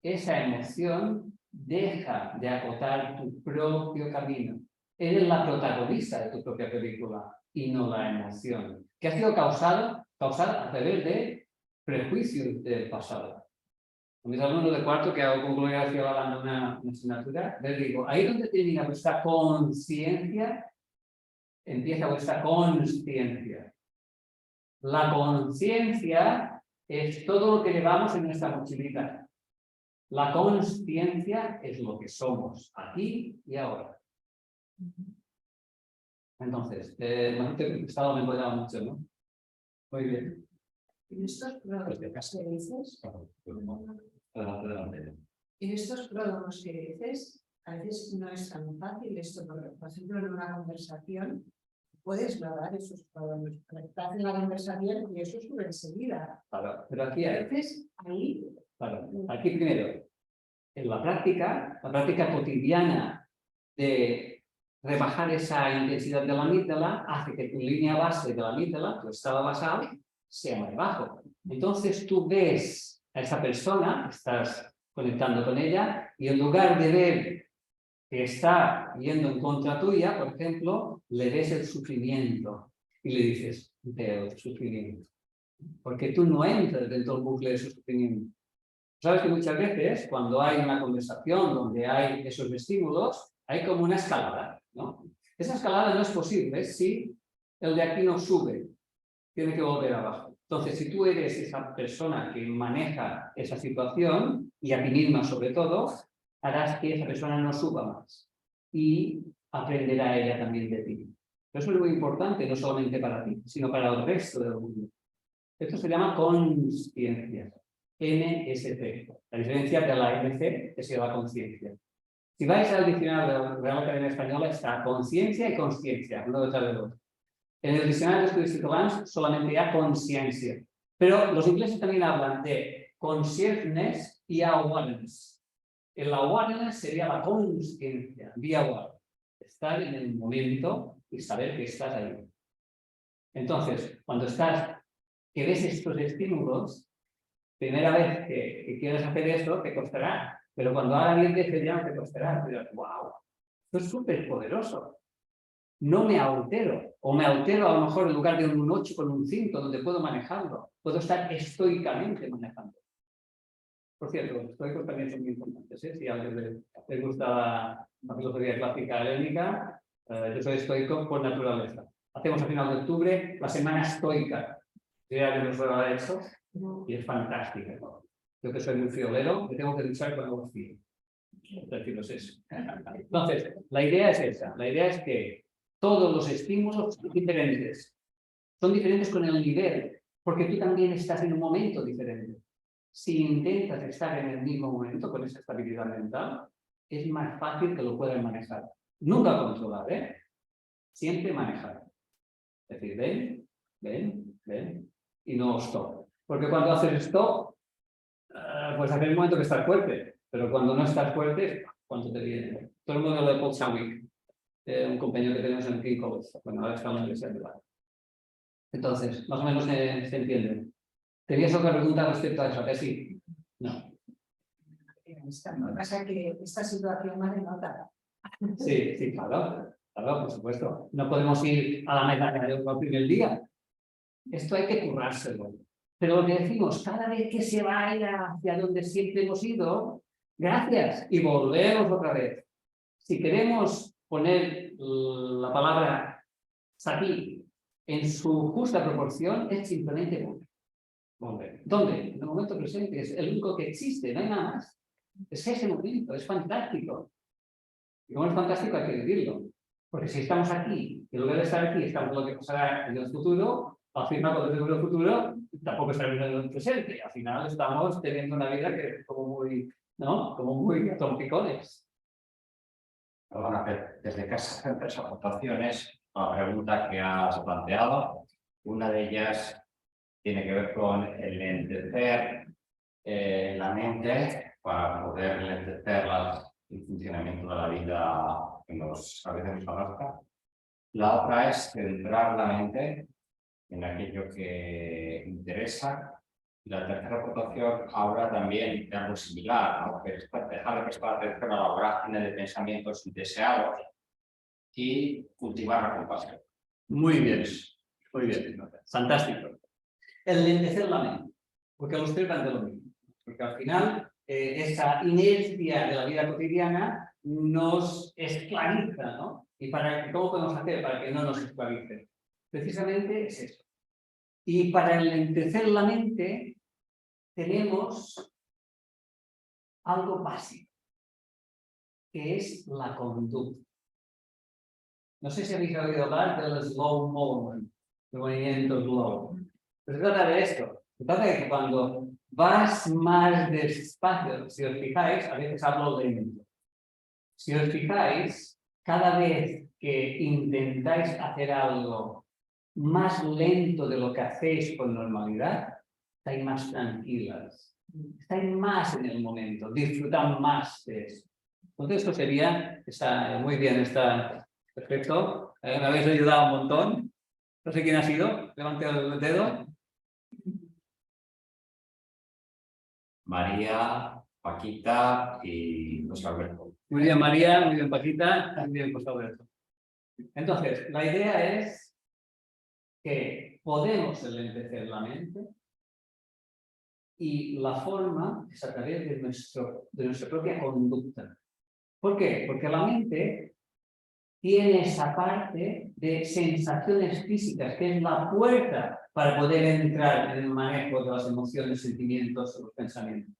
esa emoción deja de acotar tu propio camino. Eres la protagonista de tu propia película y no la emoción, que ha sido causada a través de prejuicios del pasado. Con mis alumnos de cuarto que hago con Gloria García Balán una asignatura, les digo, ahí donde termina vuestra conciencia, empieza vuestra consciencia. La conciencia es todo lo que llevamos en nuestra mochilita. La consciencia es lo que somos, aquí y ahora. Entonces, me he contestado, me he enrollado mucho, ¿no? Muy bien. ¿Y estos pródromos que dices? Y estos pródromos que dices, a veces no es tan fácil esto, porque, por ejemplo, en una conversación puedes grabar esos pródromos. Estás en la conversación y eso sube enseguida. Claro, pero aquí hay... Entonces, ahí... Claro, aquí primero, en la práctica cotidiana de rebajar esa intensidad de la amígdala hace que tu línea base de la amígdala, tu estado basal, sea más bajo. Entonces tú ves a esa persona, estás conectando con ella, y en lugar de ver que está yendo en contra tuya, por ejemplo, le ves el sufrimiento y le dices, veo el sufrimiento. Porque tú no entras dentro del bucle de su sufrimiento. Sabes que muchas veces, cuando hay una conversación donde hay esos estímulos, hay como una escalada, ¿no? Esa escalada no es posible si el de aquí no sube. tiene que volver abajo. Entonces, si tú eres esa persona que maneja esa situación, y a ti misma sobre todo, harás que esa persona no suba más. Y aprenderá ella también de ti. Eso es muy importante, no solamente para ti, sino para el resto del mundo. Esto se llama consciencia. NSC. La diferencia de la MC es la conciencia. Si vais al diccionario de la Real Academia Española, está conciencia y consciencia, uno detrás del otro. En el diccionario de estudios catalans solamente hay conciencia. Pero los ingleses también hablan de consciousness y awareness. El awareness sería la conciencia, be aware. Estar en el momento y saber que estás ahí. Entonces, cuando que ves estos estímulos, primera vez que quieres hacer eso, te costará. Pero cuando hagas 10 veces ya no te costará. Te dirás, wow, esto es súper poderoso. No me altero. O me altero a lo mejor en lugar de un 8 con un 5, donde puedo manejarlo. Puedo estar estoicamente manejando. Por cierto, los estoicos también son muy importantes. Si a alguien le gusta la filosofía clásica helénica, yo soy estoico por naturaleza. Hacemos a final de octubre la semana estoica. Si alguien nos prueba de eso, y es fantástica. Yo que soy muy friolero, me tengo que duchar cuando lo frío. Deciros eso. Entonces, la idea es esa. La idea es que todos los estímulos son diferentes. Son diferentes con el nivel, porque tú también estás en un momento diferente. Si intentas estar en el mismo momento con esa estabilidad mental, es más fácil que lo puedas manejar. Nunca controlar, ¿eh? Siempre manejar. Es decir, ven, ven, ven, y no stop. Porque cuando haces stop, pues hace un momento que estás fuerte, pero cuando no estás fuerte, ¿cuánto te viene? Todo el modelo de Paul Chadwick, un compañero que tenemos en King College, bueno, ahora está en la Universidad de Bilbao. Entonces, más o menos se entiende. ¿Tenías otra pregunta respecto a eso? ¿Que sí? No. Lo que pasa es que esta situación me denota. Sí, sí, claro, por supuesto. No podemos ir a la medalla de oro el primer día. Esto hay que currárselo. Pero lo que decimos, cada vez que se vaya hacia donde siempre hemos ido, gracias, y volvemos otra vez. Si queremos poner la palabra sati en su justa proporción, es simplemente volver. ¿Dónde? En el momento presente, es el único que existe, no hay nada más. Es ese momento, es fantástico. Y como es fantástico, hay que vivirlo. Porque si estamos aquí, y en lugar de estar aquí, estamos lo que pasará en el futuro, al final, cuando es el futuro, tampoco estaremos en el presente. Al final estamos teniendo una vida que es como muy, ¿no? Como muy trompicones. Bueno, desde casa hacer tres aportaciones a la pregunta que has planteado. Una de ellas tiene que ver con el lentecer la mente para poder lentecer el funcionamiento de la vida que a veces nos arrastra. La otra es centrar la mente en aquello que interesa. Y la tercera aportación habla también de algo similar, ¿no? Que es dejar de prestar atención a la vorágine de pensamientos indeseados y cultivar la compasión. Muy bien, fantástico. El lentecer la mente, porque los tres van de lo mismo. Porque al final, esa inercia de la vida cotidiana nos esclaviza, ¿no? ¿Y cómo podemos hacer para que no nos esclavice? Precisamente es eso. Y para enlentecer la mente tenemos algo básico, que es la conducta. No sé si habéis oído hablar del slow movement, el movimiento slow. Pero se trata de esto. Se trata de que cuando vas más despacio, si os fijáis, a veces hablo lento. Si os fijáis, cada vez que intentáis hacer algo más lento de lo que hacéis con normalidad, estáis más tranquilas, estáis más en el momento, disfrutan más de eso. Entonces esto sería, muy bien, está perfecto, me habéis ayudado un montón. No sé quién ha sido, levante el dedo. María, Paquita y José Alberto. Muy bien, María, muy bien, Paquita, muy bien, José Alberto. Entonces, la idea es que podemos enlentecer la mente y la forma es a través de nuestra propia conducta. ¿Por qué? Porque la mente tiene esa parte de sensaciones físicas, que es la puerta para poder entrar en el manejo de las emociones, sentimientos o los pensamientos.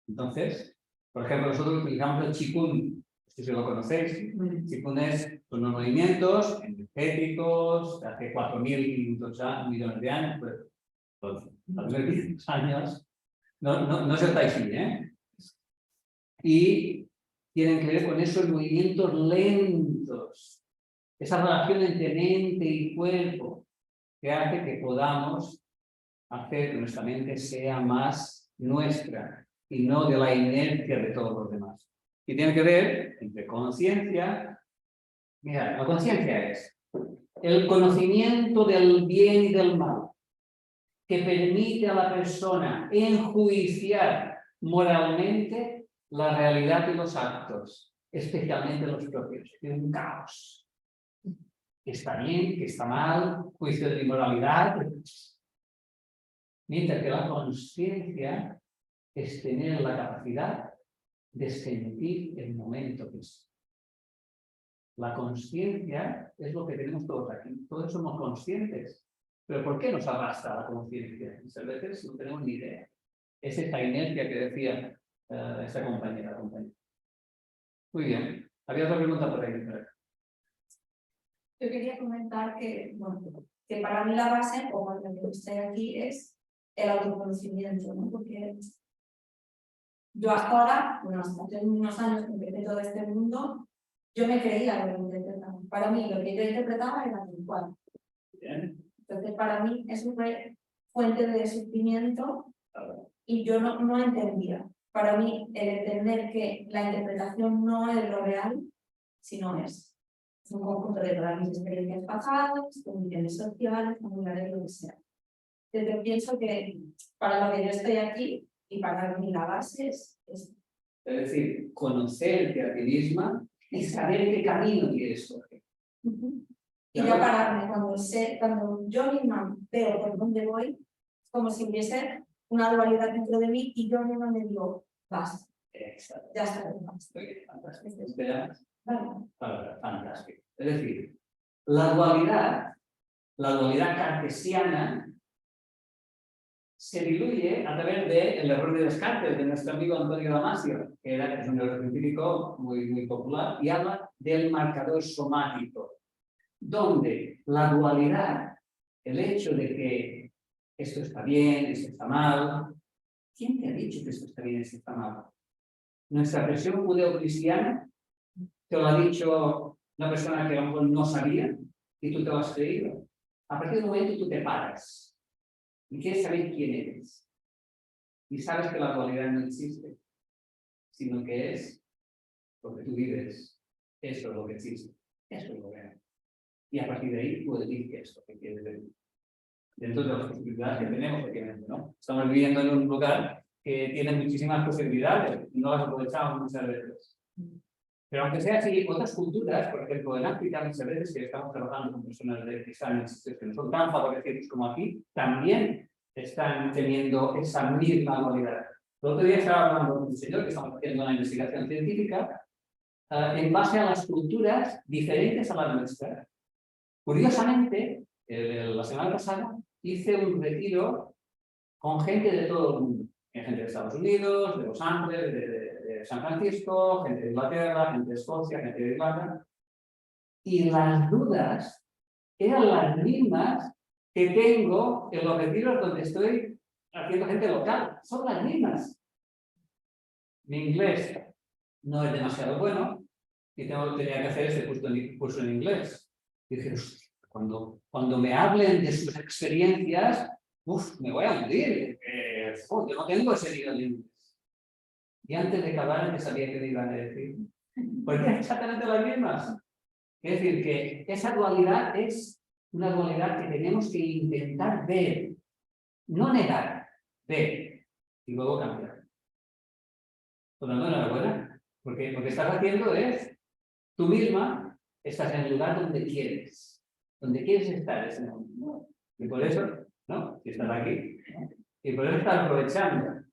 Entonces, por ejemplo, nosotros utilizamos el Qigong, si lo conocéis. Qigong es unos movimientos energéticos de hace 4.500 millones de años, pues, hace 500 años. No es el Tai Chi, ¿eh? Y tienen que ver con esos movimientos lentos, esa relación entre mente y cuerpo, que hace que podamos hacer que nuestra mente sea más nuestra y no de la inercia de todos los demás. Y tiene que ver entre conciencia. Mira, la conciencia es el conocimiento del bien y del mal, que permite a la persona enjuiciar moralmente la realidad de los actos, especialmente los propios. Es un caos. Que está bien, que está mal, juicio de inmoralidad. Mientras que la conciencia es tener la capacidad de sentir el momento que es. La conciencia es lo que tenemos todos aquí. Todos somos conscientes. Pero ¿por qué nos arrastra la conciencia? Muchas veces no tenemos ni idea. Es esta inercia que decía esa compañera. Muy bien. Había otra pregunta por ahí. Yo quería comentar que, bueno, que para mí la base, o lo que estoy aquí, es el autoconocimiento, ¿no? Porque yo hasta ahora, bueno, hasta hace unos años que empecé todo este mundo, yo me creía lo que interpretaba. Para mí, lo que yo interpretaba era tal cual. Entonces, para mí es una fuente de sufrimiento y yo no entendía. Para mí, el entender que la interpretación no es lo real, sino es un conjunto de todas mis experiencias pasadas, condiciones sociales, familiares, lo que sea. Entonces, pienso que para lo que yo estoy aquí y para mí la base es Es decir, conocerte a ti misma y saber qué camino quieres coger. Y ya pararme cuando yo misma veo por dónde voy, es como si hubiese una dualidad dentro de mí y yo misma me digo, basta. Exacto. Ya está. Fantástico. ¿Esperas? Vale. Fantástico. Es decir, la dualidad cartesiana se diluye a través del error de Descartes, de nuestro amigo Antonio Damasio, que es un neurocientífico muy popular, y habla del marcador somático, donde la dualidad, el hecho de que esto está bien, esto está mal, ¿quién te ha dicho que esto está bien, esto está mal? Nuestra versión judeocristiana te lo ha dicho una persona que a lo mejor no sabía y tú te lo has creído. A partir del momento tú te paras y quieres saber quién eres. Y sabes que la dualidad no existe, sino que es lo que tú vives. Eso es lo que existe. Eso es lo que es. Y a partir de ahí tú eliges lo que quieres vivir. Dentro de las posibilidades que tenemos, obviamente, ¿no? Estamos viviendo en un lugar que tiene muchísimas posibilidades y no las aprovechamos muchas veces. Pero aunque sea así, otras culturas, por ejemplo, en África, muchas veces que estamos trabajando con personas de exámenes que no son tan favorecidos como aquí, también están teniendo esa misma dualidad. El otro día estaba hablando con un señor que estamos haciendo una investigación científica en base a las culturas diferentes a las nuestras. Curiosamente, la semana pasada hice un retiro con gente de todo el mundo. Gente de Estados Unidos, de Los Ángeles, de San Francisco, gente de Inglaterra, gente de Escocia, gente de Irlanda. Y las dudas eran las mismas que tengo en los retiros donde estoy haciendo gente local. Son las mismas. Mi inglés no es demasiado bueno y tenía que hacer este curso en inglés. Y dije, cuando me hablen de sus experiencias, me voy a morir. Yo no tengo ese nivel de inglés. Y antes de acabar, antes sabía que me iban a decir. Porque es exactamente las mismas. Es decir, que esa dualidad es una dualidad que tenemos que intentar ver, no negar, ver y luego cambiar. Por lo tanto, enhorabuena, porque lo que estás haciendo es, tú misma estás en el lugar donde quieres estar ese momento. Y por eso, ¿no? Si estás aquí, y por eso estás aprovechando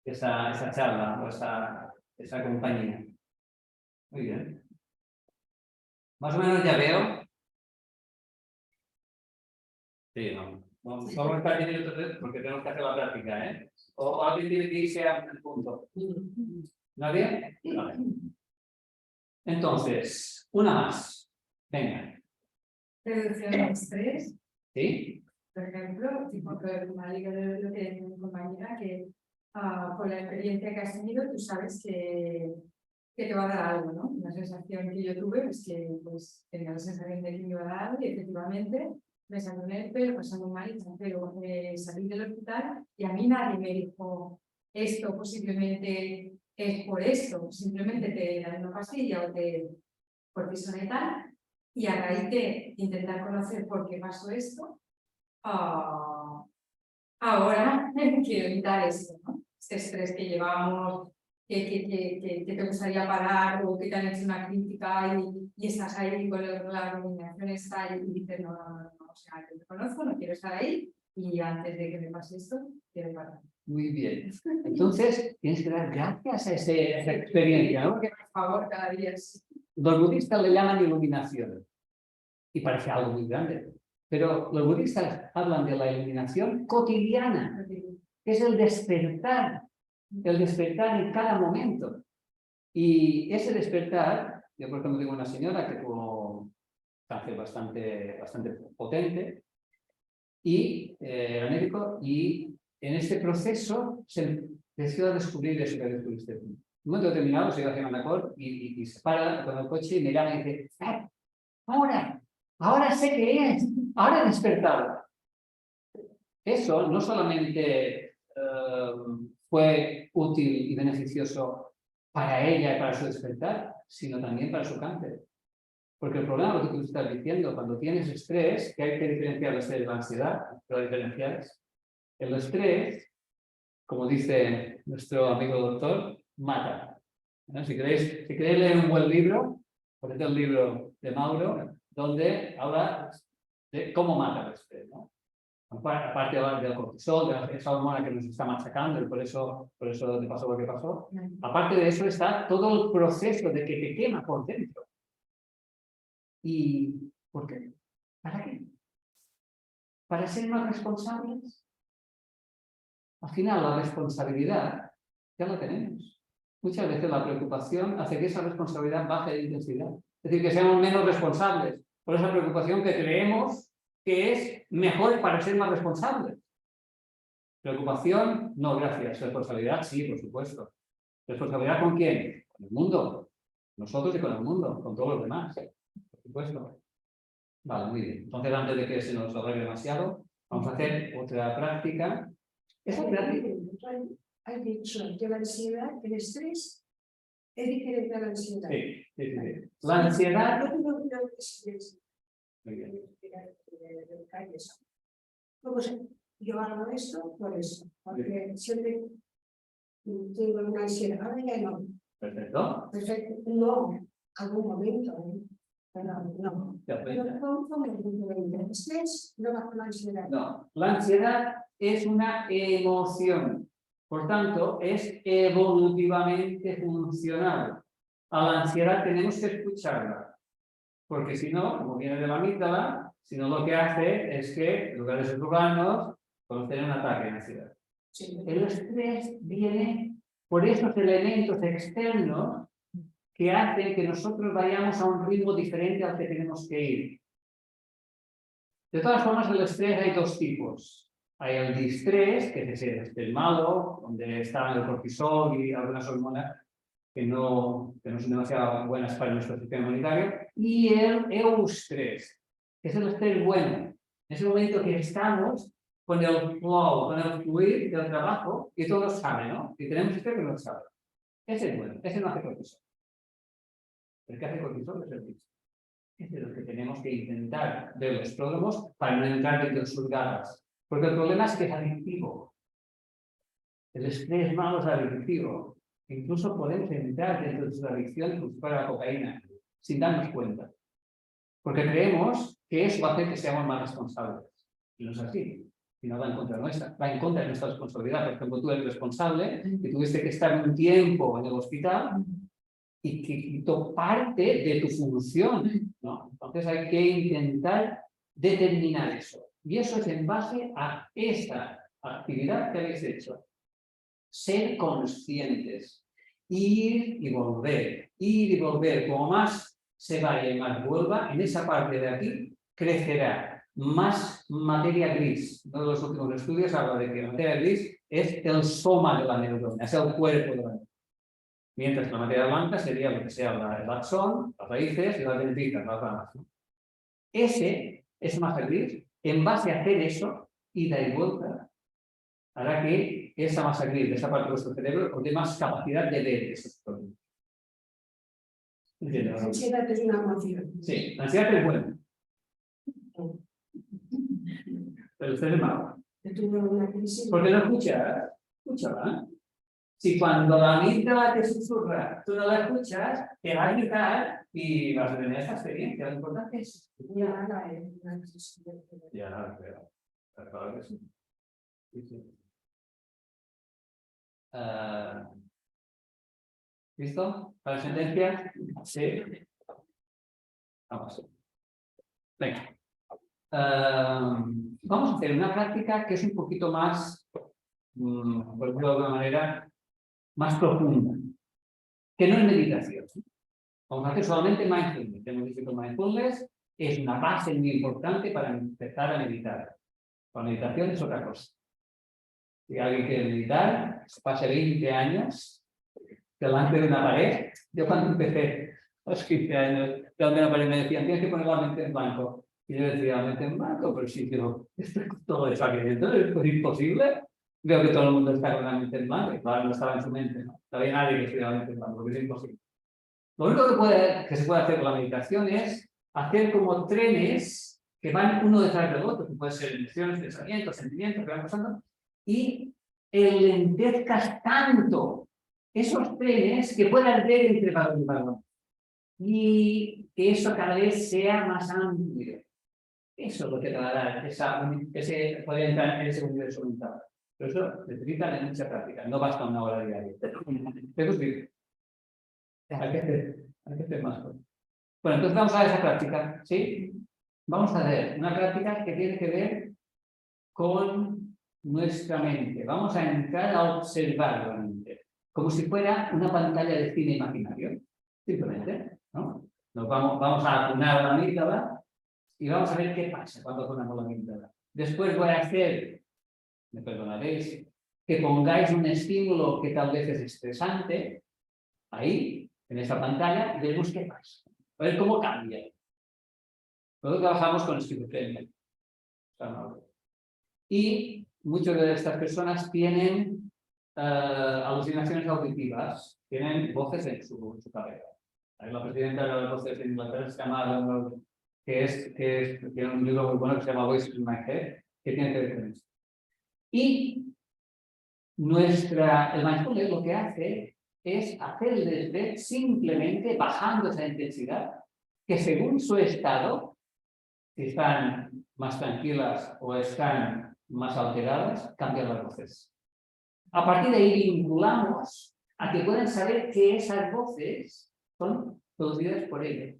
esa charla o esa compañía. Muy bien. Más o menos ya veo. Sí, no. Vamos a estar 10 minutos porque tenemos que hacer la práctica, ¿eh? O alguien tiene que irse al punto. ¿Nadie? Vale. Entonces, una más. Venga. Reducción de estrés. ¿Sí? Por ejemplo, tipo que una liga de lo que decía mi compañera, que con la experiencia que has tenido, tú sabes que te va a dar algo, ¿no? Una sensación que yo tuve es que pues, tenía la sensación de que me iba a dar algo y efectivamente me salió un herpes, pasando mal, pero salí del hospital y a mí nadie me dijo esto posiblemente es por esto, simplemente te dan una pastilla o te cortisona y tal, y a raíz de intentar conocer por qué pasó esto, ahora quiero evitar esto, ¿no? Este estrés que llevamos, que te gustaría parar o que te han hecho una crítica y estás ahí con la rumiación está y dices, no, o sea, yo te conozco, no quiero estar ahí y antes de que me pase esto, quiero parar. Muy bien. Entonces, tienes que dar gracias a esa experiencia, ¿no? Porque, por favor, cada día es... Los budistas le llaman iluminación. Y parece algo muy grande. Pero los budistas hablan de la iluminación cotidiana, que es el despertar en cada momento. Y ese despertar, yo por ejemplo tengo una señora que tuvo cáncer bastante potente y era médico y en este proceso se empezó a descubrir eso que descubriste tú. En un momento determinado se iba hacia Manacor y se para con el coche y me llama y dice, ahora sé qué es, ahora he despertado. Eso no solamente fue útil y beneficioso para ella y para su despertar, sino también para su cáncer. Porque el problema, lo que tú estás diciendo, cuando tienes estrés, que hay que diferenciar el estrés de la ansiedad, pero diferencias. El estrés, como dice nuestro amigo doctor, mata. ¿No? Si queréis leer un buen libro, poned el libro de Mauro, donde habla de cómo mata el estrés, ¿no? Aparte del cortisol, de esa hormona que nos está machacando y por eso te pasó lo que pasó. Aparte de eso está todo el proceso de que te quema por dentro. ¿Y por qué? ¿Para qué? ¿Para ser más responsables? Al final, la responsabilidad ya la tenemos. Muchas veces la preocupación hace que esa responsabilidad baje de intensidad. Es decir, que seamos menos responsables por esa preocupación que creemos que es mejor para ser más responsables. Preocupación, no, gracias. Responsabilidad, sí, por supuesto. ¿Responsabilidad con quién? Con el mundo. Nosotros y con el mundo, con todos los demás. Por supuesto. Vale, muy bien. Entonces, antes de que se nos alargue demasiado, vamos a hacer otra práctica. Esa práctica. Has dicho que la ansiedad, el estrés, es diferente a la ansiedad. Sí. La ansiedad. Muy bien. Yo hago esto por eso, porque siempre tengo una ansiedad. Ahora ya no. Perfecto. Perfecto. No, algún momento. Pero no. Pero ¿cómo es el punto de vista? ¿El estrés no va con la ansiedad? No, la ansiedad es una emoción. Por tanto, es evolutivamente funcional. A la ansiedad tenemos que escucharla. Porque si no, como viene de la amígdala, si no lo que hace es que, en lugar de susurrarnos, podemos tener un ataque de ansiedad. Sí. El estrés viene por esos elementos externos que hacen que nosotros vayamos a un ritmo diferente al que tenemos que ir. De todas formas, el estrés hay dos tipos. Hay el distrés, que es el estrés malo, donde está el cortisol y algunas hormonas que no son demasiado buenas para nuestro sistema inmunitario, y el eustrés, que es el estrés bueno. En ese momento que estamos con el flow, con el fluir del trabajo, y todos saben, ¿no? Y tenemos estrés que no lo sabe. Ese es bueno, ese no hace cortisol. El que hace cortisol es el distrés. Ese es el que tenemos que intentar ver los pródromos para no entrar dentro de sus garras. Porque el problema es que es adictivo. El estrés malo es adictivo. Incluso podemos entrar dentro de su adicción como si fuera la cocaína, sin darnos cuenta. Porque creemos que eso va a hacer que seamos más responsables. Y no es así. Y no va en contra nuestra. Va en contra de nuestra responsabilidad. Por ejemplo, tú eres responsable y tuviste que estar un tiempo en el hospital y que quitó parte de tu función ¿no? Entonces hay que intentar determinar eso. Y eso es en base a esta actividad que habéis hecho. Ser conscientes. Ir y volver. Ir y volver. Como más se vaya y más vuelva, en esa parte de aquí crecerá más materia gris. Uno de los últimos estudios habla de que la materia gris es el soma de la neurona, es el cuerpo de la neurona. Mientras que la materia blanca sería lo que sea el axón, las raíces y las dendritas, las ramas. Esa masa gris, en base a hacer eso, ida y vuelta, hará que esa masa gris de esa parte de vuestro cerebro os dé más capacidad de ver esos problemas. La ansiedad es una emoción. Sí, la ansiedad es buena. Pero usted es malo. Yo tuve una crisis. ¿Por qué no escuchas? Escúchala. Si cuando la amígdala te susurra, tú no la escuchas, te va a gritar y vas a tener esa experiencia. Lo importante es... Ya, la crisis. Ya, pero claro que sí. Sí, sí. ¿Listo? ¿Para la sentencia? Sí. Vamos. Venga. Vamos a hacer una práctica que es un poquito más, por decirlo de alguna manera, más profunda, que no es meditación. Vamos a hacer solamente mindfulness. Hemos dicho que mindfulness es una base muy importante para empezar a meditar. La meditación es otra cosa. Si alguien quiere meditar, se pase 20 años delante de una pared. Yo cuando empecé a los 15 años, delante de una pared me decían, tienes que poner la mente en blanco. Y yo decía, la mente en blanco, pero sí, digo, todo eso aquí dentro es imposible. Veo que todo el mundo está con la mente en blanco, y claro, no estaba en su mente, ¿no? No había nadie que estuviera la mente en blanco, porque es imposible. Lo único que se puede hacer con la meditación es hacer como trenes que van uno detrás del otro, que pueden ser emociones, pensamientos, sentimientos que van pasando, y enlentezcas tanto esos trenes que puedas ver entre valor y valor. Y que eso cada vez sea más amplio. Eso es lo que te va a dar ese poder entrar en ese universo mental. Pero eso necesita de mucha práctica, no basta una hora diaria. Hay que hacer más cosas. Bueno, entonces vamos a ver esa práctica, ¿sí? Vamos a ver una práctica que tiene que ver con nuestra mente. Vamos a entrar a observar la mente, como si fuera una pantalla de cine imaginario, simplemente, ¿no? Vamos a atunar la amígdala y vamos a ver qué pasa cuando atunamos la amígdala. Después voy a hacer, me perdonaréis, que pongáis un estímulo que tal vez es estresante, ahí, en esta pantalla, y vemos qué pasa. A ver cómo cambia. Luego trabajamos con esquizofrenia. Y muchas de estas personas tienen alucinaciones auditivas, tienen voces en su cabeza. La presidenta de las voces de Inglaterra se llama, que tiene un libro muy bueno que se llama Voices in My Head, que tiene que ver con esto. Y el mindfulness lo que hace es hacerles ver simplemente bajando esa intensidad, que según su estado, si están más tranquilas o están más alteradas, cambian las voces. A partir de ahí vinculamos a que puedan saber que esas voces son producidas por ellos.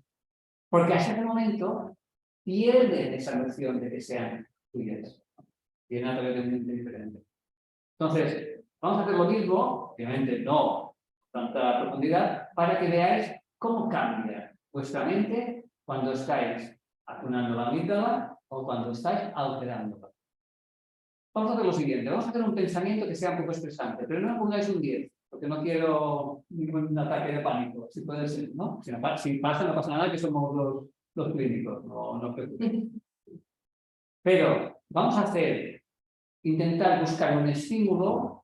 Porque hasta ese momento pierden esa noción de que sean suyas. Vienen a través de un mente diferente. Entonces, vamos a hacer lo mismo, obviamente no tanta profundidad, para que veáis cómo cambia vuestra mente cuando estáis atunando la amígdala o cuando estáis alterándola. Vamos a hacer lo siguiente, vamos a hacer un pensamiento que sea un poco estresante, pero no me pongáis un 10, porque no quiero ningún ataque de pánico, si puede ser, ¿no? Si pasa, no pasa nada, que somos los clínicos, no os preocupéis. Pero vamos a intentar buscar un estímulo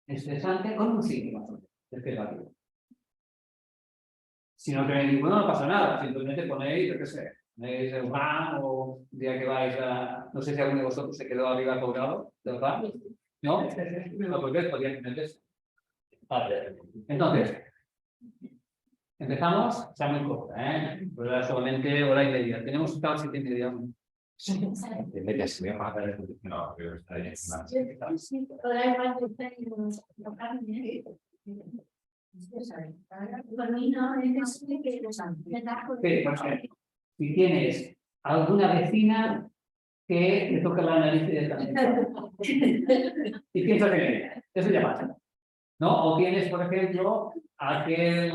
estresante con un signo más o menos, despegativo. Si no tenéis ninguno, no pasa nada, simplemente ponéis, yo qué sé, ponéis el RAM o un día que vais a, no sé si alguno de vosotros se quedó arriba colgado del RAM, ¿no? No, pues ves, podría meterse. Vale. Entonces, empezamos, sea muy corta, pues era solamente hora y media, tenemos cada 7:30. De media se me va a dar el... No, pero está bien. Por mí no, es que los Pero, por ejemplo, si tienes alguna vecina que te toca la nariz directamente y piensas en ella, eso ya pasa. ¿No? O tienes, por ejemplo, aquel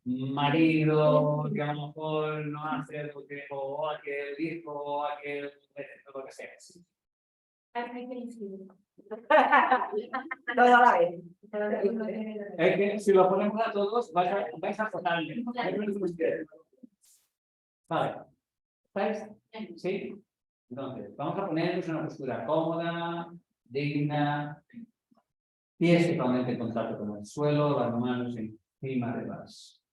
marido que a lo mejor no hace lo que, o aquel hijo, o aquel, lo que sea. Todo a la vez. Es que si lo ponemos a todos, vais a flotarme. Vale. ¿Estáis? ¿Sí? Entonces, vamos a ponernos en una postura cómoda, digna, pies totalmente en contacto con el suelo, las manos encima de las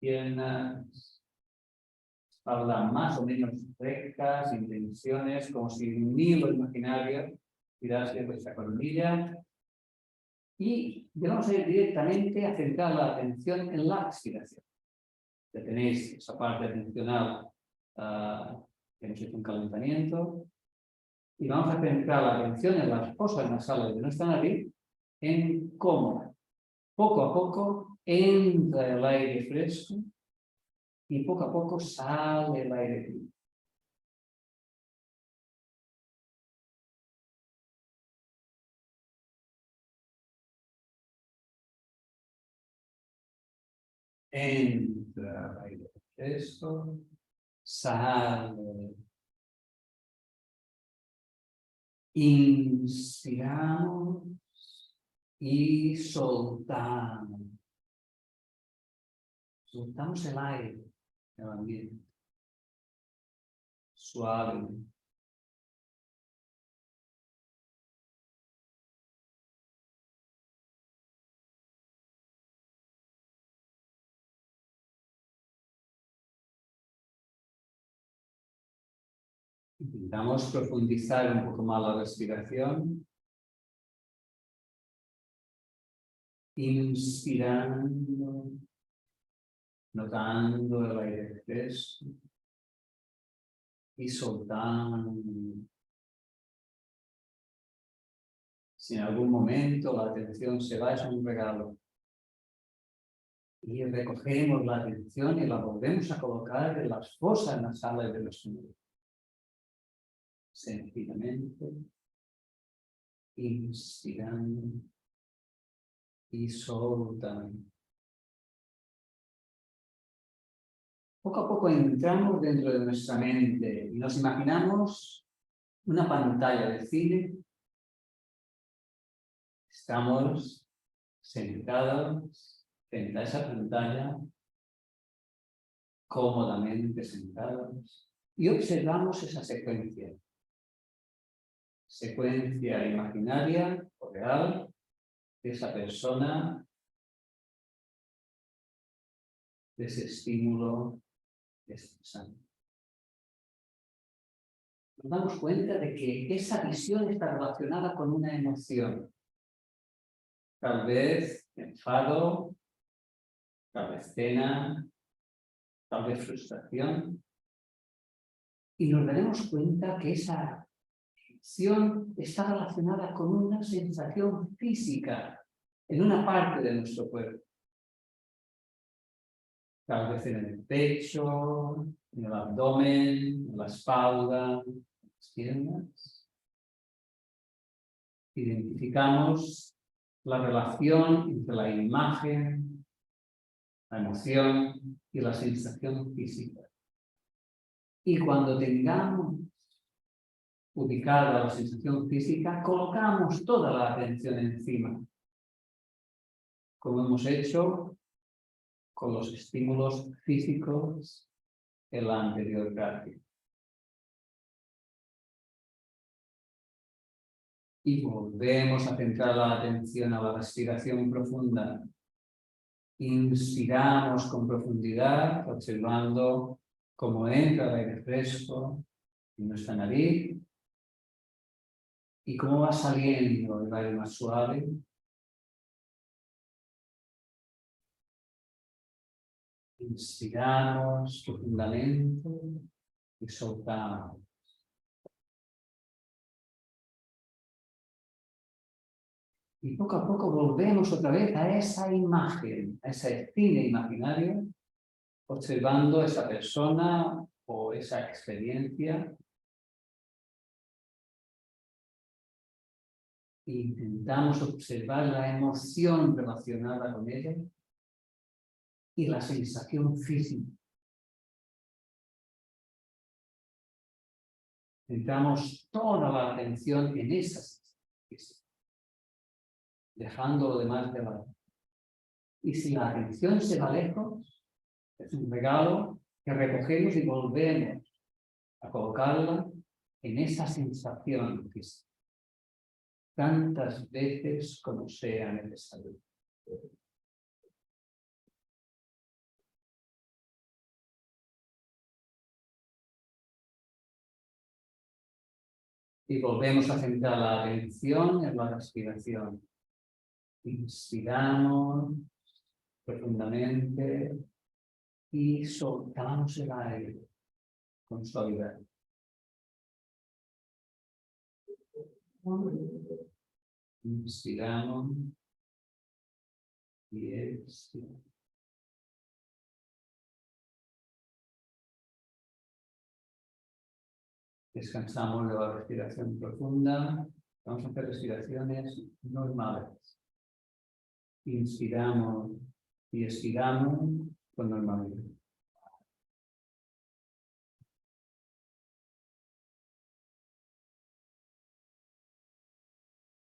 piernas, espalda más o menos rectas, sin tensiones, como si un hilo imaginario tirase de esa coronilla. Y vamos a ir directamente a centrar la atención en la expiración. Ya tenéis esa parte atencional que hemos hecho un calentamiento. Y vamos a centrar la atención en las fosas nasales de nuestra nariz, en cómo poco a poco entra el aire fresco y poco a poco sale el aire frío. Entra el aire fresco, sale. Inspiramos y soltamos. Soltamos el aire en el ambiente. Suave. Intentamos profundizar un poco más la respiración. Inspirando, notando el aire fresco y soltando. Si en algún momento la atención se va, es un regalo. Y recogemos la atención y la volvemos a colocar en las fosas nasales de los sonidos. Sencillamente, inspirando y soltando. Poco a poco entramos dentro de nuestra mente y nos imaginamos una pantalla de cine. Estamos sentados frente a esa pantalla, cómodamente sentados, y observamos esa secuencia. Secuencia imaginaria o real de esa persona, de ese estímulo estresante. Nos damos cuenta de que esa visión está relacionada con una emoción. Tal vez enfado, tal vez pena, tal vez frustración. Y nos daremos cuenta que esa emoción está relacionada con una sensación física en una parte de nuestro cuerpo. Tal vez en el pecho, en el abdomen, en la espalda, en las piernas. Identificamos la relación entre la imagen, la emoción y la sensación física. Y cuando tengamos ubicada la sensación física, colocamos toda la atención encima, como hemos hecho con los estímulos físicos en la anterior práctica. Y volvemos a centrar la atención a la respiración profunda. Inspiramos con profundidad, observando cómo entra el aire fresco en nuestra nariz y cómo va saliendo el aire más suave. Inspiramos profundamente y soltamos. Y poco a poco volvemos otra vez a esa imagen, a ese cine imaginario, observando esa persona o esa experiencia. E intentamos observar la emoción relacionada con ella y la sensación física. Centramos toda la atención en esas, dejando lo demás de lado. Y si la atención se va lejos, es un regalo que recogemos y volvemos a colocarla en esa sensación física, tantas veces como sea necesario. Y volvemos a centrar la atención en la respiración. Inspiramos profundamente y soltamos el aire con suavidad. Inspiramos y expiramos. Descansamos de la respiración profunda. Vamos a hacer respiraciones normales. Inspiramos y expiramos con normalidad.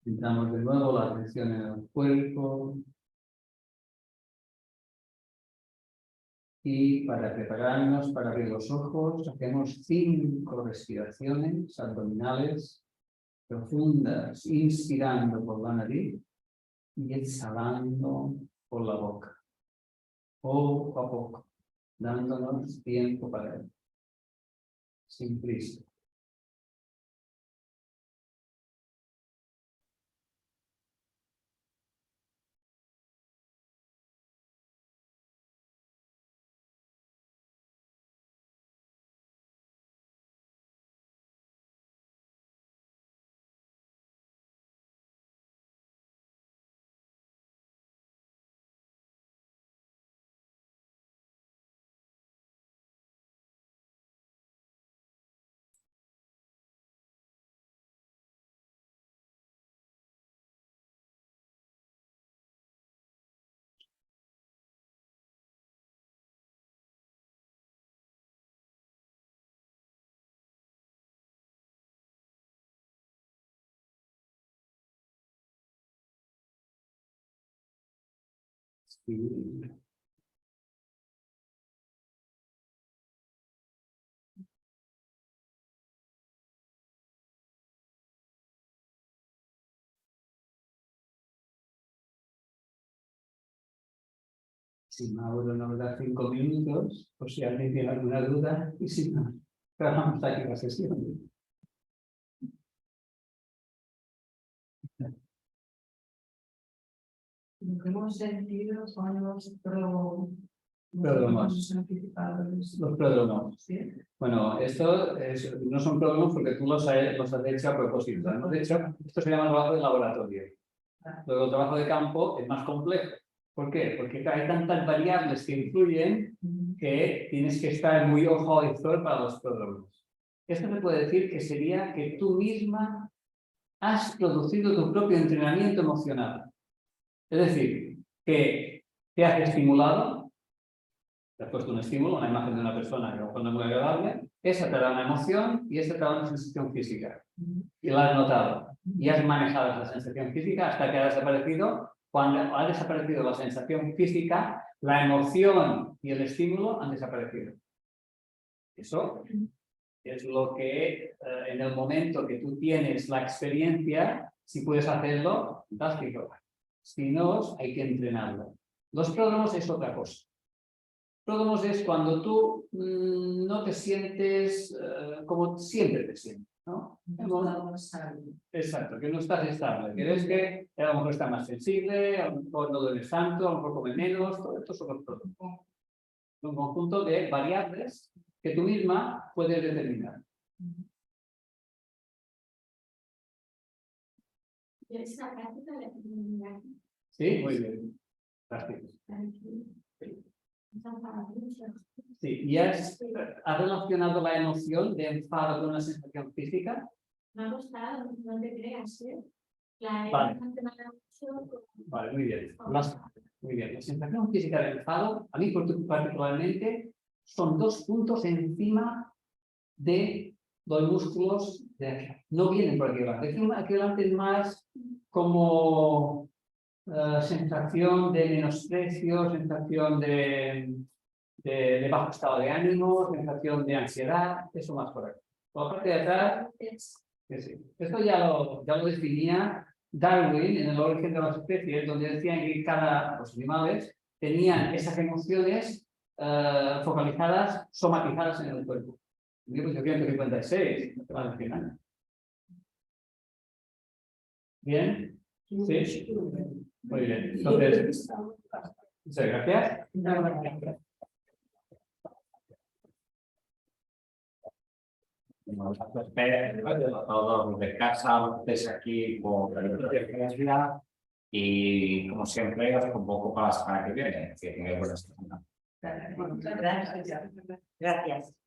Centramos de nuevo la atención en el cuerpo. Y para prepararnos para abrir los ojos, hacemos 5 respiraciones abdominales profundas, inspirando por la nariz y exhalando por la boca. Poco a poco, dándonos tiempo para ello. Sin prisa. Sí. Si Mauro nos da 5 minutos, por si alguien tiene alguna duda, y si no, cerramos aquí la sesión. Lo que hemos sentido son los Prodromos. Los prodromos. ¿Sí? Bueno, esto no son prodromos porque tú los has hecho a propósito, ¿no? De hecho, esto se llama trabajo de laboratorio. Luego el trabajo de campo es más complejo. ¿Por qué? Porque hay tantas variables que influyen que tienes que estar muy ojo y visor para los prodromos. Esto me puede decir que sería que tú misma has producido tu propio entrenamiento emocional. Es decir, que te has estimulado, te has puesto un estímulo, una imagen de una persona que a lo mejor no es muy agradable, esa te da una emoción y esa te da una sensación física. Y la has notado. Y has manejado esa sensación física hasta que ha desaparecido. Cuando ha desaparecido la sensación física, la emoción y el estímulo han desaparecido. Eso es lo que en el momento que tú tienes la experiencia, si puedes hacerlo, fantástico. Si no, hay que entrenarlo. Los pródromos es otra cosa. Pródromos es cuando tú no te sientes como siempre te sientes, ¿no? Exacto, que no estás estable. Quieres que a lo mejor estás más sensible, a lo mejor no duermes tanto, a lo mejor comes menos, todo esto son los pródromos. Un conjunto de variables que tú misma puedes determinar. Esa práctica de comunidad. Sí, muy bien. Gracias. Sí, ¿y has relacionado la emoción de enfado con una sensación física? Me ha gustado, no te creas, ¿eh? La he Vale. relacionado mucho Vale, muy bien. Muy bien. La sensación física del enfado, a mí particularmente, son 2 puntos encima de los músculos de aquí. No vienen por aquí delante. Aquí delante es más como sensación de menosprecio, sensación de bajo estado de ánimo, sensación de ansiedad, eso más correcto. Por la parte de atrás, que sí. Esto ya lo definía Darwin en El origen de las especies, donde decían que los animales tenían esas emociones focalizadas, somatizadas en el cuerpo. En 1856, al final. ¿Bien? Sí. Muy bien. Entonces, muchas gracias. A todos los de casa, ustedes aquí por la y como siempre os convoco para la semana que viene. Que tengáis buena semana. Gracias. Gracias.